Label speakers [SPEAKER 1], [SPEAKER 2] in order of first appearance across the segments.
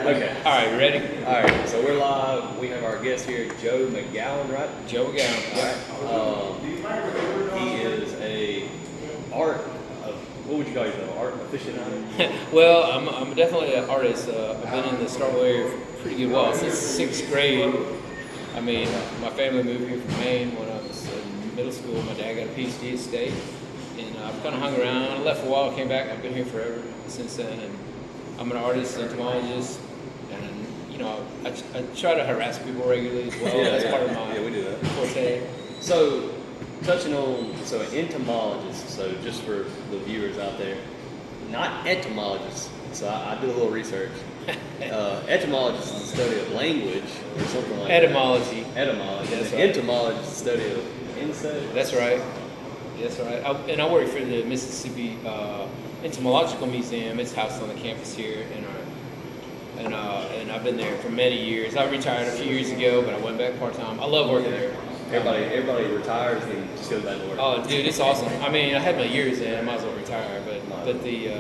[SPEAKER 1] Okay.
[SPEAKER 2] All right, ready?
[SPEAKER 1] All right. So we're live. We have our guest here, Joe MacGown, right?
[SPEAKER 2] Joe MacGown.
[SPEAKER 1] All right. He is a art. What would you call yourself? Art aficionado?
[SPEAKER 2] Well, I'm definitely an artist. I've been in the Starkville area for pretty good while, since sixth grade. I mean, my family moved here from Maine when I was in middle school. My dad got a PhD at State, and I've kind of hung around. I left for a while, came back. I've been here forever since then, and I'm an artist, entomologist, and I try to harass people regularly as well. That's part of my
[SPEAKER 1] we do that.
[SPEAKER 2] forte.
[SPEAKER 1] So, touching on an entomologist. So, just for the viewers out there, not entomologist. So, I did a little research. Etymologist is the study of language or something like
[SPEAKER 2] Etymology.
[SPEAKER 1] that. Etymology.
[SPEAKER 2] That's
[SPEAKER 1] And
[SPEAKER 2] right.
[SPEAKER 1] entomologist is the study of insects.
[SPEAKER 2] That's right. That's right. I work for the Mississippi Entomological Museum. It's housed on the campus here, and I've been there for many years. I retired a few years ago, but I went back part time. I love working there.
[SPEAKER 1] Everybody retires and just goes back to work.
[SPEAKER 2] Oh, dude, it's awesome. I mean, I had my years in. I might as well retire, but the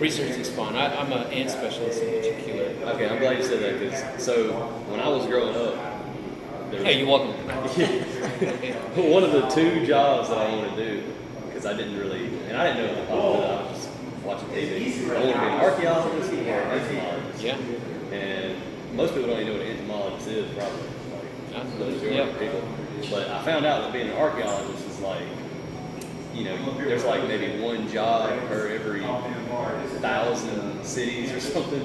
[SPEAKER 2] research is fun. I'm an ant specialist in particular.
[SPEAKER 1] Okay, I'm glad you said that because when I was growing up,
[SPEAKER 2] Hey, you're welcome.
[SPEAKER 1] one of the two jobs that I wanted to do, because I didn't know what the possibility. I was just watching TV. I wanted to be an archaeologist or an entomologist.
[SPEAKER 2] Yeah.
[SPEAKER 1] And most people don't even know what an entomologist is, probably. Like, the majority of people. But I found out that being an archaeologist is like, there's like maybe one job per every 1,000 cities or something.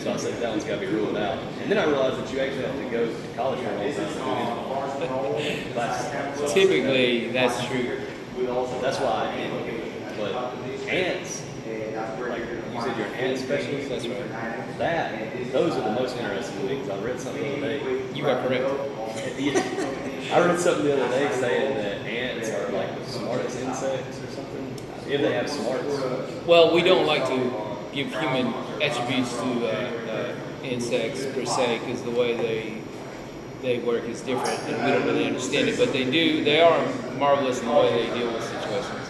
[SPEAKER 1] So I said that one's got to be ruled out. And then I realized that you actually have to go to college for a long time to do classes.
[SPEAKER 2] Typically, that's true.
[SPEAKER 1] That's why I am. But ants, like you said, you're an ant specialist.
[SPEAKER 2] That's right.
[SPEAKER 1] Those are the most interesting to me because I read something the other day.
[SPEAKER 2] You are correct.
[SPEAKER 1] I read something the other day saying that ants are like the smartest insects or something. If they have smarts.
[SPEAKER 2] Well, we don't like to give human attributes to insects per se, because the way they work is different, and we don't really understand it. But they do. They are marvelous in the way they deal with situations.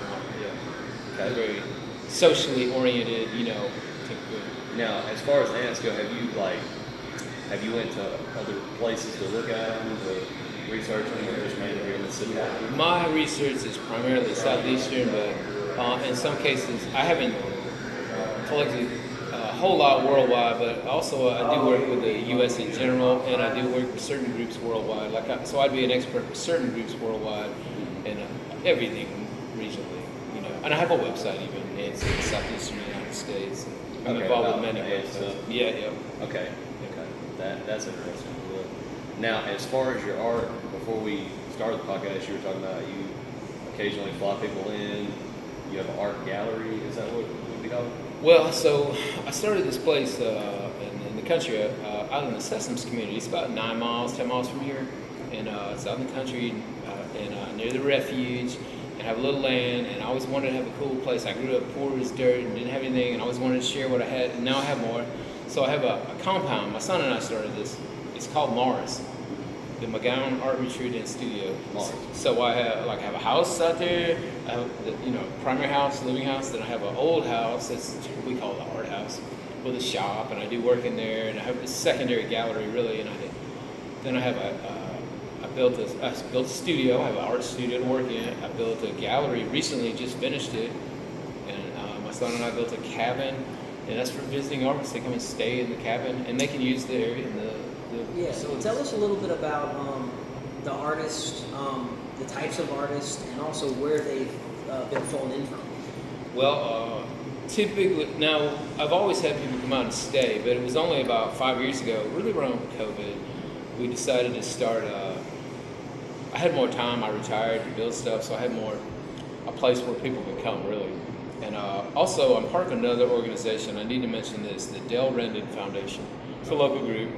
[SPEAKER 1] Okay.
[SPEAKER 2] Very socially oriented, typically.
[SPEAKER 1] Now, as far as ants go, have you went to other places to look at them, to research them, or just mainly here in Mississippi?
[SPEAKER 2] My research is primarily southeastern, but in some cases I haven't collected a whole lot worldwide. But also I do work with the U.S. in general, and I do work with certain groups worldwide. So I'd be an expert for certain groups worldwide and everything regionally. And I have a website even. It's in the southeastern United States. I'm involved with many
[SPEAKER 1] ants.
[SPEAKER 2] websites. Yeah.
[SPEAKER 1] Okay. That's interesting. Now, as far as your art, before we started the podcast, you were talking about you occasionally fly people in. You have an art gallery. Is that what we call it?
[SPEAKER 2] Well, so I started this place in the country, out in the Sessoms community. It's about 10 miles from here, and it's out in the country, and near the refuge. And have a little land, and I always wanted to have a cool place. I grew up poor as dirt and didn't have anything, and I always wanted to share what I had, and now I have more. So I have a compound. My son and I started this. It's called Mars, the MacGown Art Retreat and Studio.
[SPEAKER 1] Mars.
[SPEAKER 2] So I have a house out there. I have primary house, living house. Then I have an old house. That's what we call the art house, with a shop, and I do work in there. And I have a secondary gallery, really. And then I have I built a studio. I have an art studio to work in. I built a gallery recently, just finished it, and my son and I built a cabin, and that's for visiting artists. They come and stay in the cabin, and they can use the area and the facilities.
[SPEAKER 3] Tell us a little bit about the artists, the types of artists, and also where they've been flown in from.
[SPEAKER 2] Well, typically, now I've always had people come out and stay, but it was only about 5 years ago, really around COVID, we decided to start. I had more time. I retired to build stuff, so I had a place where people could come, really. And also, I'm part of another organization. I need to mention this: the Del Rendon Foundation. It's a local group.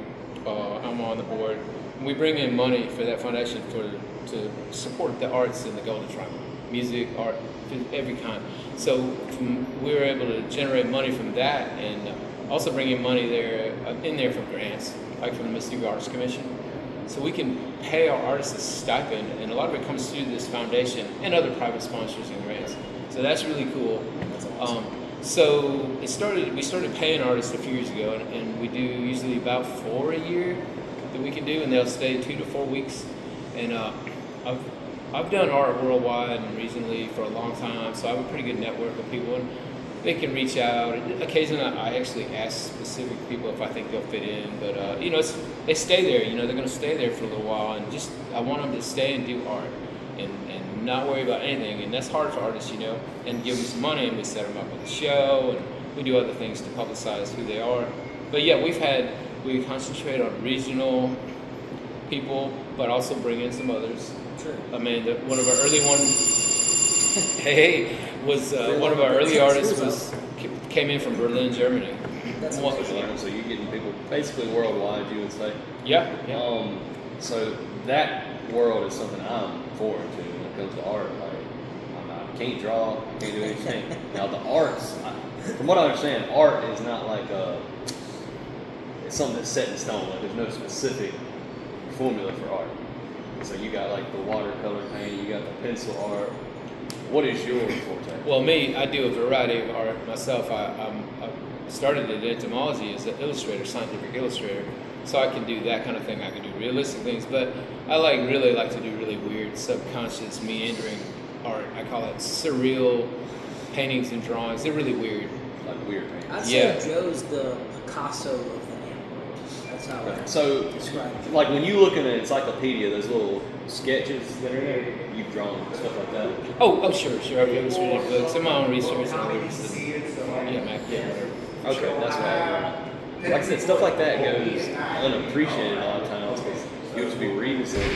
[SPEAKER 2] I'm on the board. And we bring in money for that foundation to support the arts in the Golden Triangle, music, art, every kind. So we were able to generate money from that, and also bring in money in there from grants, like from the Mississippi Arts Commission. So we can pay our artists a stipend, and a lot of it comes through this foundation and other private sponsors and grants. So that's really cool.
[SPEAKER 3] That's awesome.
[SPEAKER 2] So we started paying artists a few years ago, and we do usually about 4 a year that we can do, and they'll stay 2 to 4 weeks. And I've done art worldwide and regionally for a long time, so I have a pretty good network of people, and they can reach out. Occasionally, I actually ask specific people if I think they'll fit in, but they stay there. They're going to stay there for a little while, and just I want them to stay and do art and not worry about anything. And that's hard for artists, and give them some money, and we set them up with a show, and we do other things to publicize who they are. But yeah, we concentrate on regional people, but also bring in some others.
[SPEAKER 3] Sure.
[SPEAKER 2] I mean, one of our early was one of our early artists came in from Berlin, Germany.
[SPEAKER 3] That's
[SPEAKER 1] So you're getting people basically worldwide, you would say.
[SPEAKER 2] Yeah.
[SPEAKER 1] So that world is something I'm foreign to when it comes to art. Like, I can't draw, I can't do anything. Now the arts, from what I understand, art is not like it's something that's set in stone. Like there's no specific formula for art. So you got like the watercolor painting, you got the pencil art. What is your forte?
[SPEAKER 2] Well, I do a variety of art myself. I started at Entomology as an illustrator, scientific illustrator, so I can do that kind of thing. I can do realistic things, but I really like to do really weird, subconscious, meandering art. I call it surreal paintings and drawings. They're really weird.
[SPEAKER 1] Like weird paintings.
[SPEAKER 3] I'd say Joe's the Picasso of the animal. That's how I describe it.
[SPEAKER 1] Like when you look in an encyclopedia, those little sketches that are there, you've drawn stuff like that.
[SPEAKER 2] Oh, sure. I've illustrated books, some of my own research and others. Whatever.
[SPEAKER 1] Okay, that's right. Like I said, stuff like that goes unappreciated a lot of times because you'll just be reading something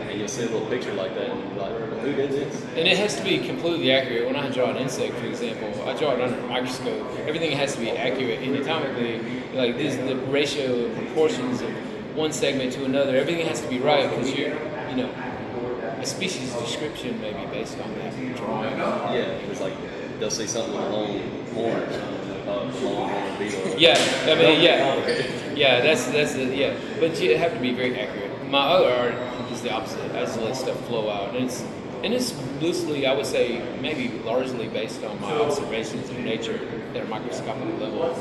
[SPEAKER 1] and you'll see a little picture like that and you're like, well, who did this?
[SPEAKER 2] And it has to be completely accurate. When I draw an insect, for example, I draw it under a microscope. Everything has to be accurate anatomically. Like this, the ratio of proportions of one segment to another, everything has to be right because a species description may be based on that drawing.
[SPEAKER 1] Yeah, it's like they'll see something with a long horn or something. Long horn beetle.
[SPEAKER 2] Yeah, that's the. But you have to be very accurate. My other art is the opposite. I just let stuff flow out, and it's loosely, I would say, maybe largely based on my observations of nature at a microscopic level.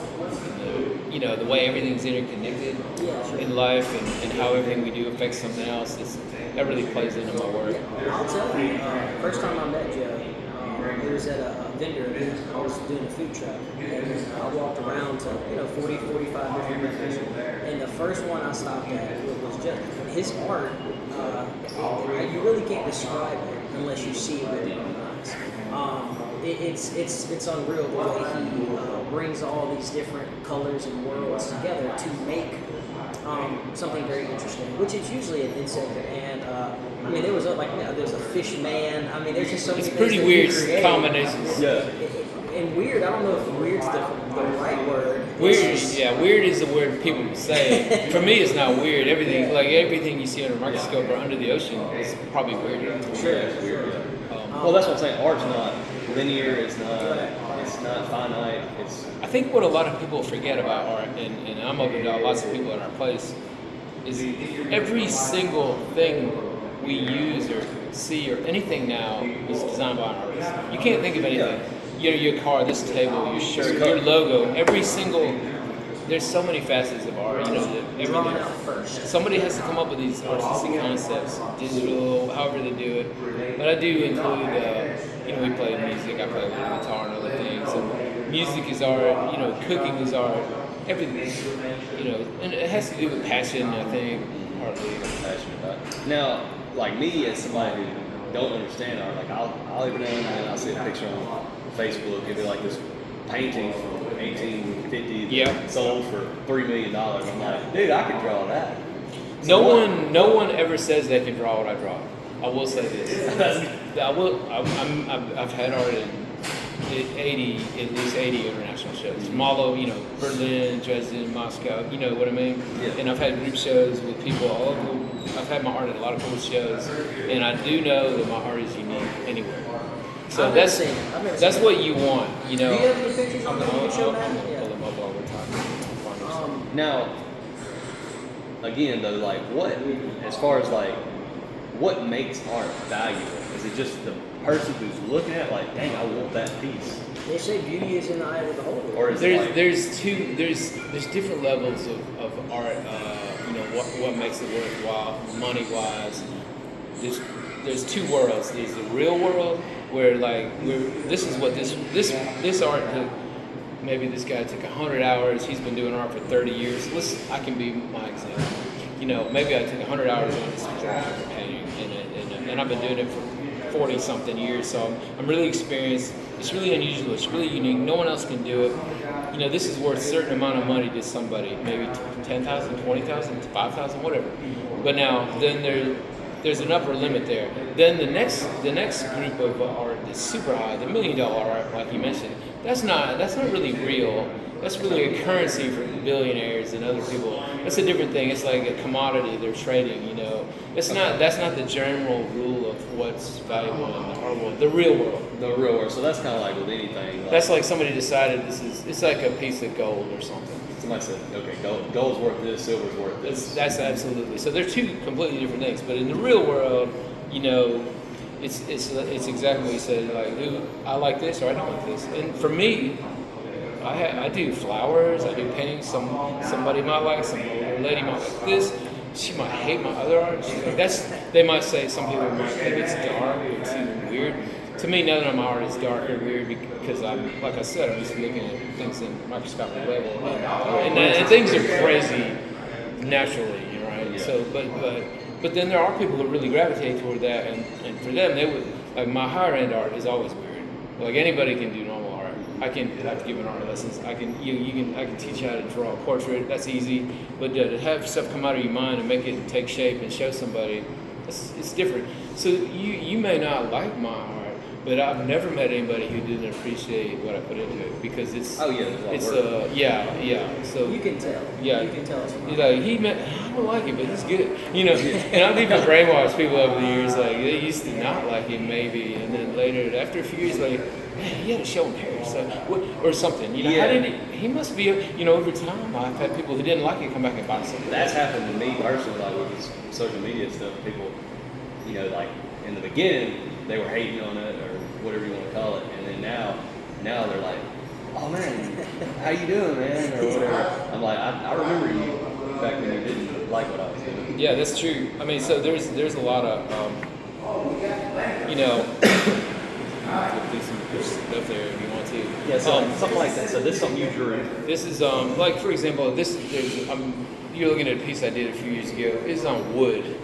[SPEAKER 2] And the way everything's interconnected in life, and how everything we do affects something else. That really plays into my work.
[SPEAKER 3] I'll tell you, first time I met Joe, it was at a vendor event. I was doing a food truck, and I walked around to 40, 45 different vendors, and the first one I stopped at was just his art. You really can't describe it unless you see it with your own eyes. It's unreal the way he brings all these different colors and worlds together to make something very interesting, which is usually an insect. And there was there's a fish man. There's just so many.
[SPEAKER 2] It's pretty weird combinations.
[SPEAKER 1] Yeah.
[SPEAKER 3] And weird, I don't know if weird's the right word.
[SPEAKER 2] Weird is the word people say. For me, it's not weird. Everything you see under a microscope or under the ocean is probably weird.
[SPEAKER 3] Sure.
[SPEAKER 1] Well, that's what I'm saying. Art's not linear. It's not finite.
[SPEAKER 2] I think what a lot of people forget about art, and I'm open to lots of people at our place, is every single thing we use or see or anything now is designed by an artist. You can't think of anything. Your car, this table, your shirt, your logo, there's so many facets of art.
[SPEAKER 3] Drawn out first.
[SPEAKER 2] Somebody has to come up with these artistic concepts, digital, however they do it. But I do include, we play music, I play guitar and other things. And music is art, cooking is art, everything. And it has to do with passion, I think, partly.
[SPEAKER 1] Passionate about it. Now, like me as somebody who don't understand art, like I'll every now and then I'll see a picture on Facebook, it'll be like this painting from 1850 that sold for $3 million. I'm like, dude, I could draw that. So
[SPEAKER 2] no one ever says they can draw what I draw. I will say this. I've had art in at least 80 international shows. Malo, Berlin, Dresden, Moscow, you know what I mean?
[SPEAKER 1] Yeah.
[SPEAKER 2] And I've had group shows with people all over. I've had my art at a lot of cool shows, and I do know that my art is unique anywhere. So that's what you want,
[SPEAKER 3] Do you have any pictures on the show, man?
[SPEAKER 2] Pull them up while we're talking.
[SPEAKER 1] Now, again though, like as far as like what makes art valuable? Is it just the person who's looking at it, like, dang, I want that piece?
[SPEAKER 3] They say beauty is in the eye of the beholder.
[SPEAKER 1] Or is it like,
[SPEAKER 2] There's different levels of art. What makes it worthwhile, money wise. There's two worlds. There's the real world where this is what this art took. Maybe this guy took 100 hours. He's been doing art for 30 years. I can be my example. Maybe I took 100 hours on this painting, and I've been doing it for 40 something years. So I'm really experienced. It's really unusual. It's really unique. No one else can do it. This is worth a certain amount of money to somebody. Maybe 10,000, 20,000, 5,000, whatever. But now then there's an upper limit there. Then the next group of art that's super high, the $1 million art, like you mentioned, that's not really real. That's really a currency for billionaires and other people. That's a different thing. It's like a commodity they're trading. That's not the general rule of what's valuable in the art world. The real world.
[SPEAKER 1] the real world? So that's kind of like with anything.
[SPEAKER 2] That's like somebody decided it's like a piece of gold or something.
[SPEAKER 1] Somebody said, okay, gold's worth this, silver's worth this.
[SPEAKER 2] That's absolutely. So they're two completely different things. But in the real world, it's exactly what you said. Like, I like this or I don't like this. And for me, I do flowers. I do paintings. Somebody might like, some older lady might like this. She might hate my other art. They might say, some people might think it's dark or it's even weird. To me, none of my art is dark or weird because like I said, I'm used to looking at things in microscopic level, and things are crazy naturally, right?
[SPEAKER 1] Yeah.
[SPEAKER 2] So, but then there are people who really gravitate toward that, and for them, they would like my higher end art is always weird. Like anybody can do normal art. I've given art lessons. I can teach how to draw a portrait. That's easy, but to have stuff come out of your mind and make it take shape and show somebody, it's different. So you may not like my art, but I've never met anybody who didn't appreciate what I put into it because it's.
[SPEAKER 1] Oh yeah, there's a lot of work.
[SPEAKER 2] Yeah. So
[SPEAKER 3] you can tell.
[SPEAKER 2] Yeah,
[SPEAKER 3] you can tell.
[SPEAKER 2] He's like I don't like it, but he's good. And I've even brainwashed people over the years. Like they used to not like him maybe, and then later after a few years, like. Man, he had a show in Paris, or something.
[SPEAKER 1] Yeah.
[SPEAKER 2] How did he must be, over time, I've had people who didn't like it come back and buy something.
[SPEAKER 1] That's happened to me personally, like with this social media stuff. People, like in the beginning, they were hating on it or whatever you want to call it, and then now they're like, "Oh man, how you doing, man?" or whatever. I'm like, I remember you back when you didn't like what I was doing.
[SPEAKER 2] Yeah, that's true. I mean, so there's a lot of, do some stuff there if you want to.
[SPEAKER 1] Yeah, something like that. So this is something you drew.
[SPEAKER 2] This is like for example, you're looking at a piece I did a few years ago. It's on wood,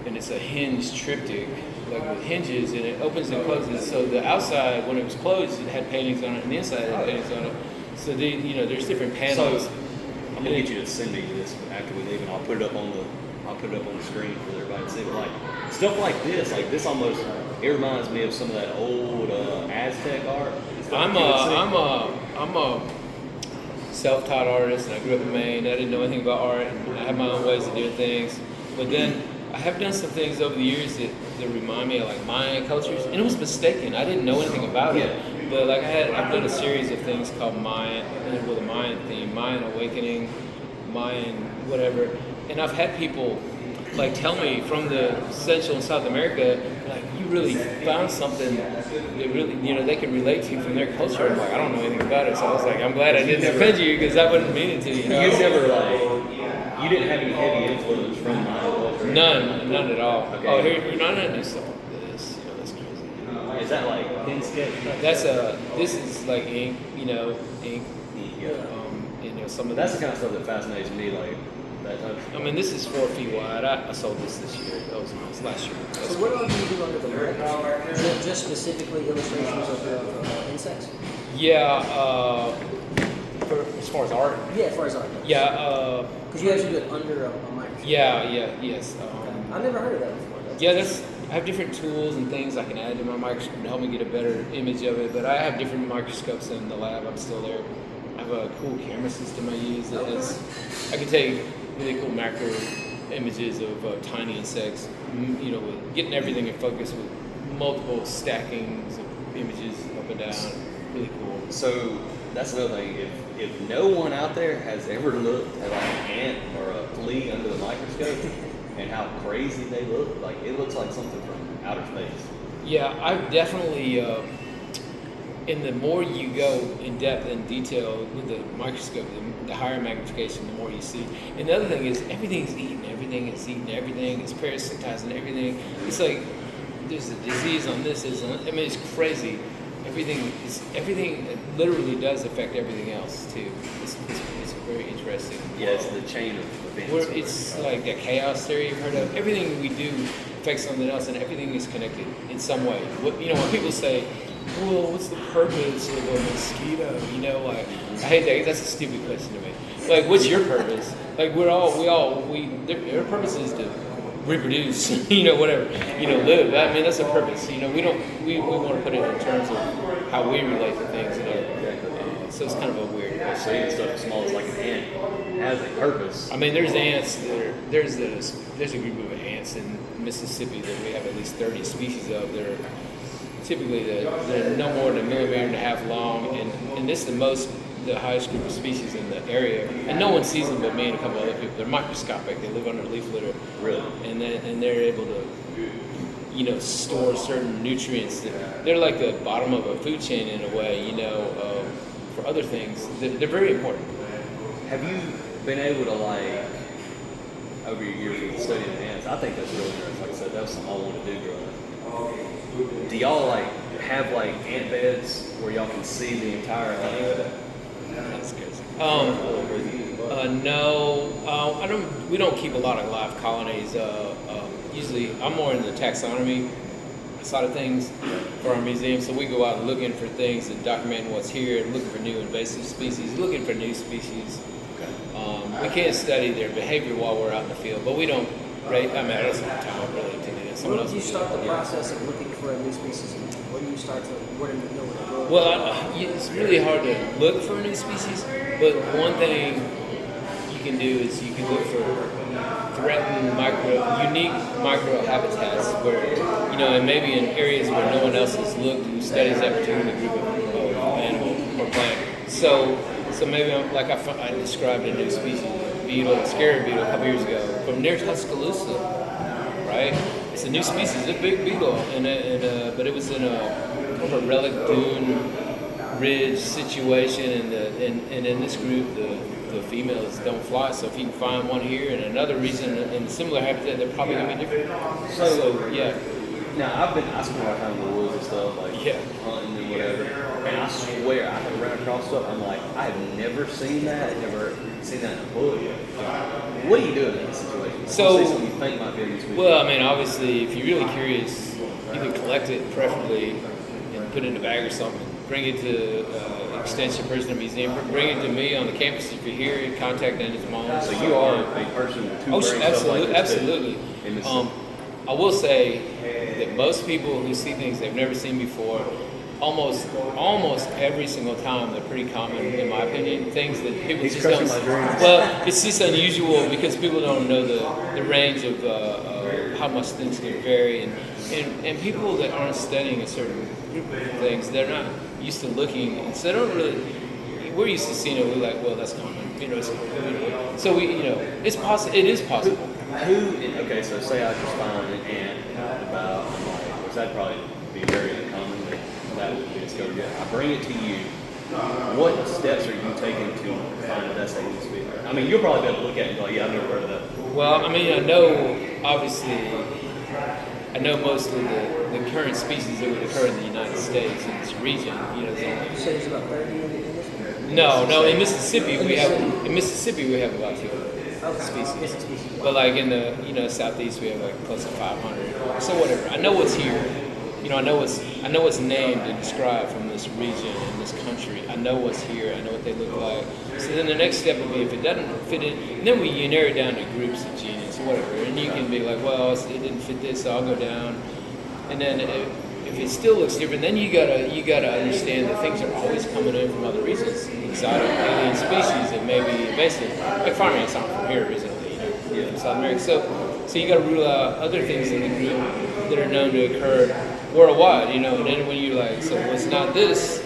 [SPEAKER 2] and it's a hinged triptych, like with hinges, and it opens and closes. So the outside, when it was closed, it had paintings on it, and the inside had paintings on it. So there's different panels.
[SPEAKER 1] So I'm gonna get you to send me this after we leave, and I'll put it up on the screen for everybody to see. But like stuff like this almost. It reminds me of some of that old Aztec art.
[SPEAKER 2] I'm a self-taught artist, and I grew up in Maine. I didn't know anything about art, and I have my own ways of doing things. But then I have done some things over the years that remind me of like Mayan cultures, and it was mistaken. I didn't know anything about it. But like I've done a series of things called Mayan, with a Mayan theme, Mayan awakening, Mayan whatever, and I've had people like tell me from the Central and South America, like you really found something that really, they can relate to from their culture. I'm like, I don't know anything about it, so I was like, I'm glad I didn't offend you because I wouldn't mean it to you.
[SPEAKER 1] You never you didn't have any heavy influence from my culture.
[SPEAKER 2] None at all.
[SPEAKER 1] Okay.
[SPEAKER 2] Oh, here you're not gonna do stuff like this. That's crazy.
[SPEAKER 1] Is that like pen sketch?
[SPEAKER 2] This is like ink. Ink.
[SPEAKER 1] Yeah.
[SPEAKER 2] Some of
[SPEAKER 1] That's
[SPEAKER 2] this.
[SPEAKER 1] the kind of stuff that fascinates me. Like.
[SPEAKER 2] I mean, this is 4 feet wide. I sold this year. That was last year.
[SPEAKER 3] So what do you do under the microscope? Is it just specifically illustrations of insects?
[SPEAKER 2] Yeah, as far as art.
[SPEAKER 3] Yeah, as far as art.
[SPEAKER 2] Yeah.
[SPEAKER 3] Because you actually do it under a microscope.
[SPEAKER 2] Yes.
[SPEAKER 3] I've never heard of that before.
[SPEAKER 2] I have different tools and things I can add to my microscope to help me get a better image of it. But I have different microscopes in the lab. I'm still there. I have a cool camera system I use that I can take really cool macro images of tiny insects, with getting everything in focus with multiple stackings of images up and down. Really cool.
[SPEAKER 1] So that's another thing. If no one out there has ever looked at like an ant or a flea under the microscope and how crazy they look, like it looks like something from outer space.
[SPEAKER 2] Yeah, I've definitely And the more you go in depth and detail with the microscope, the higher magnification, the more you see. And the other thing is everything's eating everything, it's parasitizing everything. It's like there's a disease on this, I mean, it's crazy. Everything literally does affect everything else too. It's very interesting.
[SPEAKER 1] Yeah, it's the chain of events.
[SPEAKER 2] It's like the chaos theory you've heard of. Everything we do affects something else, and everything is connected in some way. When people say, well, what's the purpose of a mosquito? Like, I hate that. That's a stupid question to me. Like, what's your purpose? Like, their purpose is to reproduce, whatever, live. I mean, that's a purpose. We want to put it in terms of how we relate to things, so it's kind of a weird question.
[SPEAKER 1] So even stuff as small as like an ant has a purpose.
[SPEAKER 2] I mean, there's ants. There's a group of ants in Mississippi that we have at least 30 species of. They're typically they're no more than 1.5 millimeters long, and this is the highest group of species in the area, and no one sees them but me and a couple other people. They're microscopic. They live under leaf litter.
[SPEAKER 1] Really?
[SPEAKER 2] And they're able to, store certain nutrients. They're like the bottom of a food chain in a way, for other things. They're very important.
[SPEAKER 1] Have you been able to, like, over your years with studying ants? I think that's really interesting. Like I said, that was something I wanted to do growing up. Do y'all, like, have, like, ant beds where y'all can see the entire land?
[SPEAKER 2] That's good. No, we don't keep a lot of live colonies. Usually, I'm more in the taxonomy side of things for our museum. So we go out looking for things and documenting what's here, looking for new invasive species, looking for new species. We can't study their behavior while we're out in the field, but we don't. Right? I mean, I don't have time really to do that.
[SPEAKER 3] When did you start the process of looking for a new species? When do you start to know what it was?
[SPEAKER 2] Well, it's really hard to look for a new species, but one thing you can do is you can look for threatened unique microhabitats where, and maybe in areas where no one else has looked who studies that particular group of animal or plant. So maybe I described a new species, beetle, scarab beetle, a couple years ago from near Tuscaloosa, right? It's a new species, it's a big beetle, but it was in a relic dune ridge situation, and in this group the females don't fly. So if you can find one here and another reason in a similar habitat, they're probably gonna be different. So yeah.
[SPEAKER 1] Now I spend a lot of time in the woods and stuff, like hunting and whatever. And I swear I have ran across stuff. I'm like, I have never seen that. I've never seen that in a book. What do you do in that situation?
[SPEAKER 2] So,
[SPEAKER 1] something you think might be a new species?
[SPEAKER 2] Well, I mean, obviously, if you're really curious, you can collect it, preferably, and put it in a bag or something. Bring it to Extension person or museum. Bring it to me on the campus if you're here. And contact an entomologist.
[SPEAKER 1] So you are a person to bring stuff like this
[SPEAKER 2] absolutely. I will say that most people who see things they've never seen before, almost every single time, they're pretty common in my opinion. Things that people just don't. Well, it's just unusual because people don't know the range of how much things can vary, and people that aren't studying a certain group of things, they're not used to looking, and so they don't really. We're used to seeing it. We're like, well, that's common, So it's possible. It is possible.
[SPEAKER 1] Okay, so say I just found an ant out and about, which that'd probably be very uncommon, but that wouldn't be discovered yet. I bring it to you. What steps are you taking to find that that's a new species? I mean, you'll probably be able to look at it and go, yeah, I've never heard of that.
[SPEAKER 2] Well, I mean, I know most of the current species that would occur in the United States in this region.
[SPEAKER 3] You said there's about 30 in this one?
[SPEAKER 2] No. In Mississippi we have about 200 species. But like in the southeast we have like close to 500. So whatever. I know what's here. I know what's named and described from this region and this country. I know what's here. I know what they look like. So then the next step would be if it doesn't fit in, then you narrow it down to groups of genus, whatever, and you can be like, well, it didn't fit this, so I'll go down. And then if it still looks different, then you gotta understand that things are always coming in from other regions, exotic alien species that may be invasive. Like farm ants aren't from here originally, from South America. So you gotta rule out other things in the group that are known to occur worldwide, and then when you're like, so it's not this,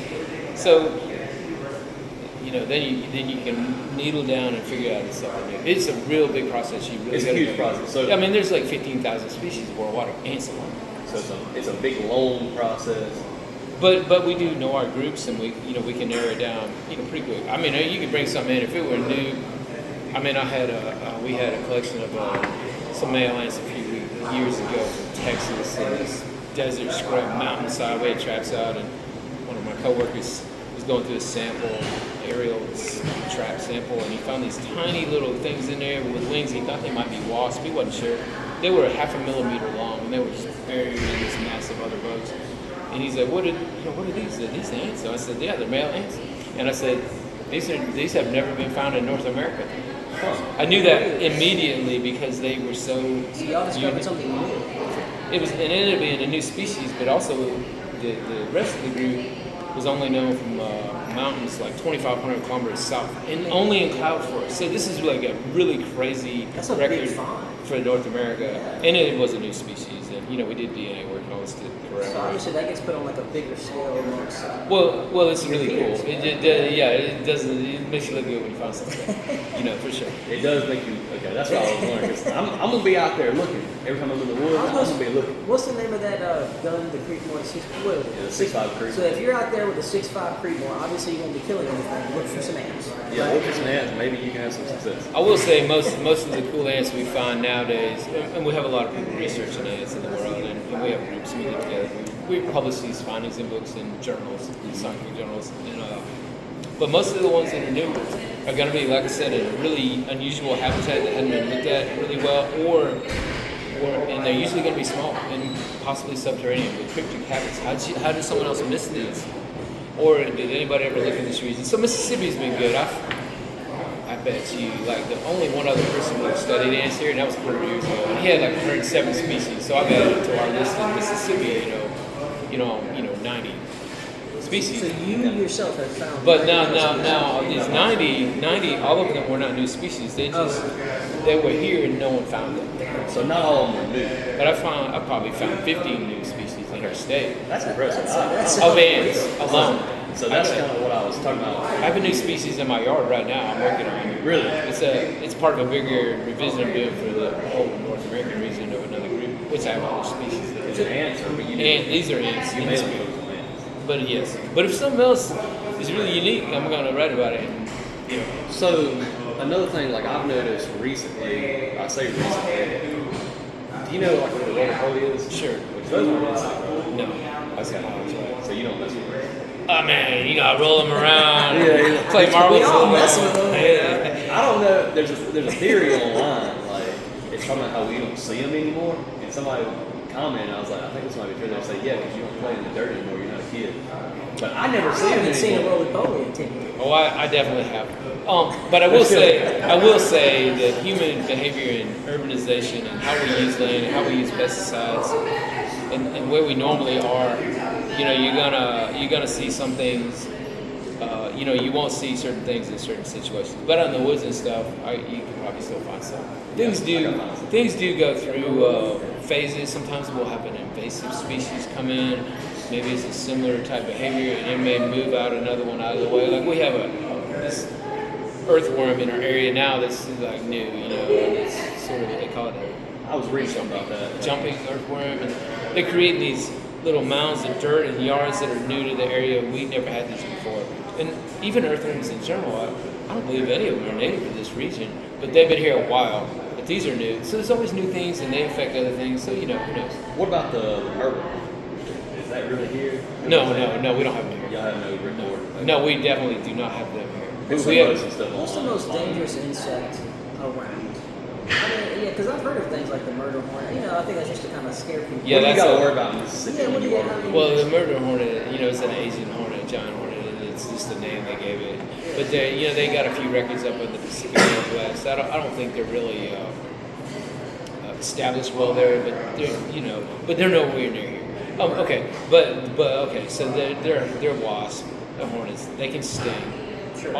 [SPEAKER 2] so then you can needle down and figure out it's something new. It's a real big process.
[SPEAKER 1] It's a huge process. So
[SPEAKER 2] I mean, there's like 15,000 species worldwide of ants alone.
[SPEAKER 1] So it's a big long process.
[SPEAKER 2] But we do know our groups, and we can narrow it down pretty quick. I mean, you could bring something in if it were new. I mean, we had a collection of some male ants a few years ago from Texas in this desert scrub mountainside. We had traps out, and one of my coworkers was going through a sample, aerial trap sample, and he found these tiny little things in there with wings. He thought they might be wasps. He wasn't sure. They were 0.5 millimeter long, and they were just buried in this mass of other bugs. And he's like, what are these? Are these ants? So I said, yeah, they're male ants. And I said, these have never been found in North America. I knew that immediately because they were so.
[SPEAKER 3] So y'all discovered something new.
[SPEAKER 2] It ended up being a new species, but also the rest of the group was only known from mountains like 2,500 kilometers south, and only in cloud forest. So this is like a really crazy record for North America, and it was a new species. And we did DNA work and all this to correct.
[SPEAKER 3] So obviously that gets put on like a bigger scale amongst.
[SPEAKER 2] Well, it's really cool. It does. It makes you look good when you find something. For sure.
[SPEAKER 1] It does make you. Okay, that's what I was wondering. 'Cause I'm gonna be out there looking every time I'm in the woods. I'm gonna be looking.
[SPEAKER 3] What's the name of that gun? The Creekmore 6.5.
[SPEAKER 1] Yeah, the 6.5 Creekmore.
[SPEAKER 3] So if you're out there with a 6.5 Creekmore, obviously you won't be killing anything. Look for some ants.
[SPEAKER 1] Yeah,
[SPEAKER 3] right?
[SPEAKER 1] look for some ants. Maybe you can have some success.
[SPEAKER 2] I will say most of the cool ants we find nowadays, and we have a lot of people researching ants in the world, and we have groups we get together. We publish these findings in books and journals, scientific journals, but most of the ones that are new are going to be, like I said, in a really unusual habitat that hadn't been looked at really well, and they're usually going to be small and possibly subterranean with cryptic habits. How did someone else miss these? Or did anybody ever look in this region? So Mississippi's been good. I bet you, like, the only one other person who studied ants here, and that was 100 years ago, and he had like 107 species. So I've added to our list in Mississippi, 90 species.
[SPEAKER 3] So you yourself have found.
[SPEAKER 2] But now these 90, all of them were not new species. They were here and no one found them.
[SPEAKER 1] So not all of them are new.
[SPEAKER 2] But I probably found 15 new species in our state.
[SPEAKER 1] That's impressive.
[SPEAKER 2] Of ants alone.
[SPEAKER 1] So that's kind of what I was talking about.
[SPEAKER 2] I have a new species in my yard right now. I'm working on.
[SPEAKER 1] Really?
[SPEAKER 2] It's part of a bigger revision I'm doing for the whole North American region of another group, which I have other species.
[SPEAKER 1] Is it ants or
[SPEAKER 2] These are ants.
[SPEAKER 1] You made them ants.
[SPEAKER 2] But yes. But if something else is really unique, I'm going to write about it.
[SPEAKER 1] So another thing, like I've noticed recently, I say recently, do you know like what a roller poly is?
[SPEAKER 2] Sure.
[SPEAKER 1] Which those aren't insects, right?
[SPEAKER 2] No.
[SPEAKER 1] Okay. So you don't mess with them.
[SPEAKER 2] Oh man, I roll them around.
[SPEAKER 1] Yeah.
[SPEAKER 2] Play marbles.
[SPEAKER 3] We all mess with them.
[SPEAKER 2] Yeah.
[SPEAKER 1] I don't know. There's a theory online, like it's talking about how we don't see them anymore. And somebody commented, I was like, I think this might be true. They say, yeah, because you don't play in the dirt anymore. You're not a kid. But I never see them
[SPEAKER 3] haven't seen a
[SPEAKER 1] anymore.
[SPEAKER 3] roly-poly in 10 years.
[SPEAKER 2] Oh, I definitely have. But I will say that human behavior and urbanization and how we use land and how we use pesticides and where we normally are, you're gonna see some things. You won't see certain things in certain situations. But out in the woods and stuff, you can probably still find some. Things do go through phases. Sometimes we'll have an invasive species come in. Maybe it's a similar type behavior, and it may move out another one out of the way. Like we have this earthworm in our area now that's like new. It's sort of what they call it.
[SPEAKER 1] I was reading something about that.
[SPEAKER 2] Jumping earthworm, and they create these little mounds of dirt and yards that are new to the area. We never had these before. And even earthworms in general, I don't believe any of them are native to this region, but they've been here a while. But these are new. So there's always new things, and they affect other things. So, who knows?
[SPEAKER 1] What about the myrtle? Is that really here?
[SPEAKER 2] No, we don't have them here.
[SPEAKER 1] Y'all have no record?
[SPEAKER 2] No, we definitely do not have them here.
[SPEAKER 1] What's
[SPEAKER 3] the most dangerous insect around? Because I've heard of things like the murder hornet. I think that's just to kind of scare people.
[SPEAKER 2] Yeah,
[SPEAKER 1] what do you got to worry about in Mississippi?
[SPEAKER 3] Yeah, what do you got?
[SPEAKER 2] Well, the murder hornet, it's an Asian hornet, giant hornet. It's just the name they gave it. But they got a few records up in the Pacific Northwest. I don't think they're really established well there, but they're nowhere near here. Okay, but okay. So they're wasps, the hornets. They can sting.
[SPEAKER 3] Sure.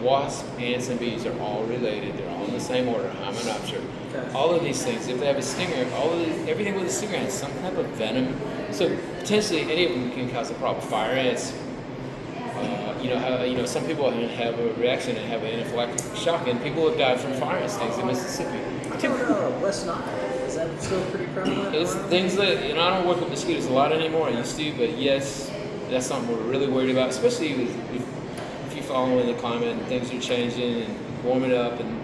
[SPEAKER 2] Wasps, ants, and bees are all related. They're all in the same order. Hymenoptera.
[SPEAKER 3] Okay.
[SPEAKER 2] All of these things, if they have a stinger, everything with a stinger has some type of venom. So potentially any of them can cause a problem. Fire ants, Some people have a reaction and have an anaphylactic shock, and people have died from fire ant stings in Mississippi.
[SPEAKER 3] I don't know. West Nile, is that still pretty prevalent?
[SPEAKER 2] It's things that, I don't work with mosquitoes a lot anymore. I used to, but yes, that's something we're really worried about, especially if you follow in the climate and things are changing and warming up and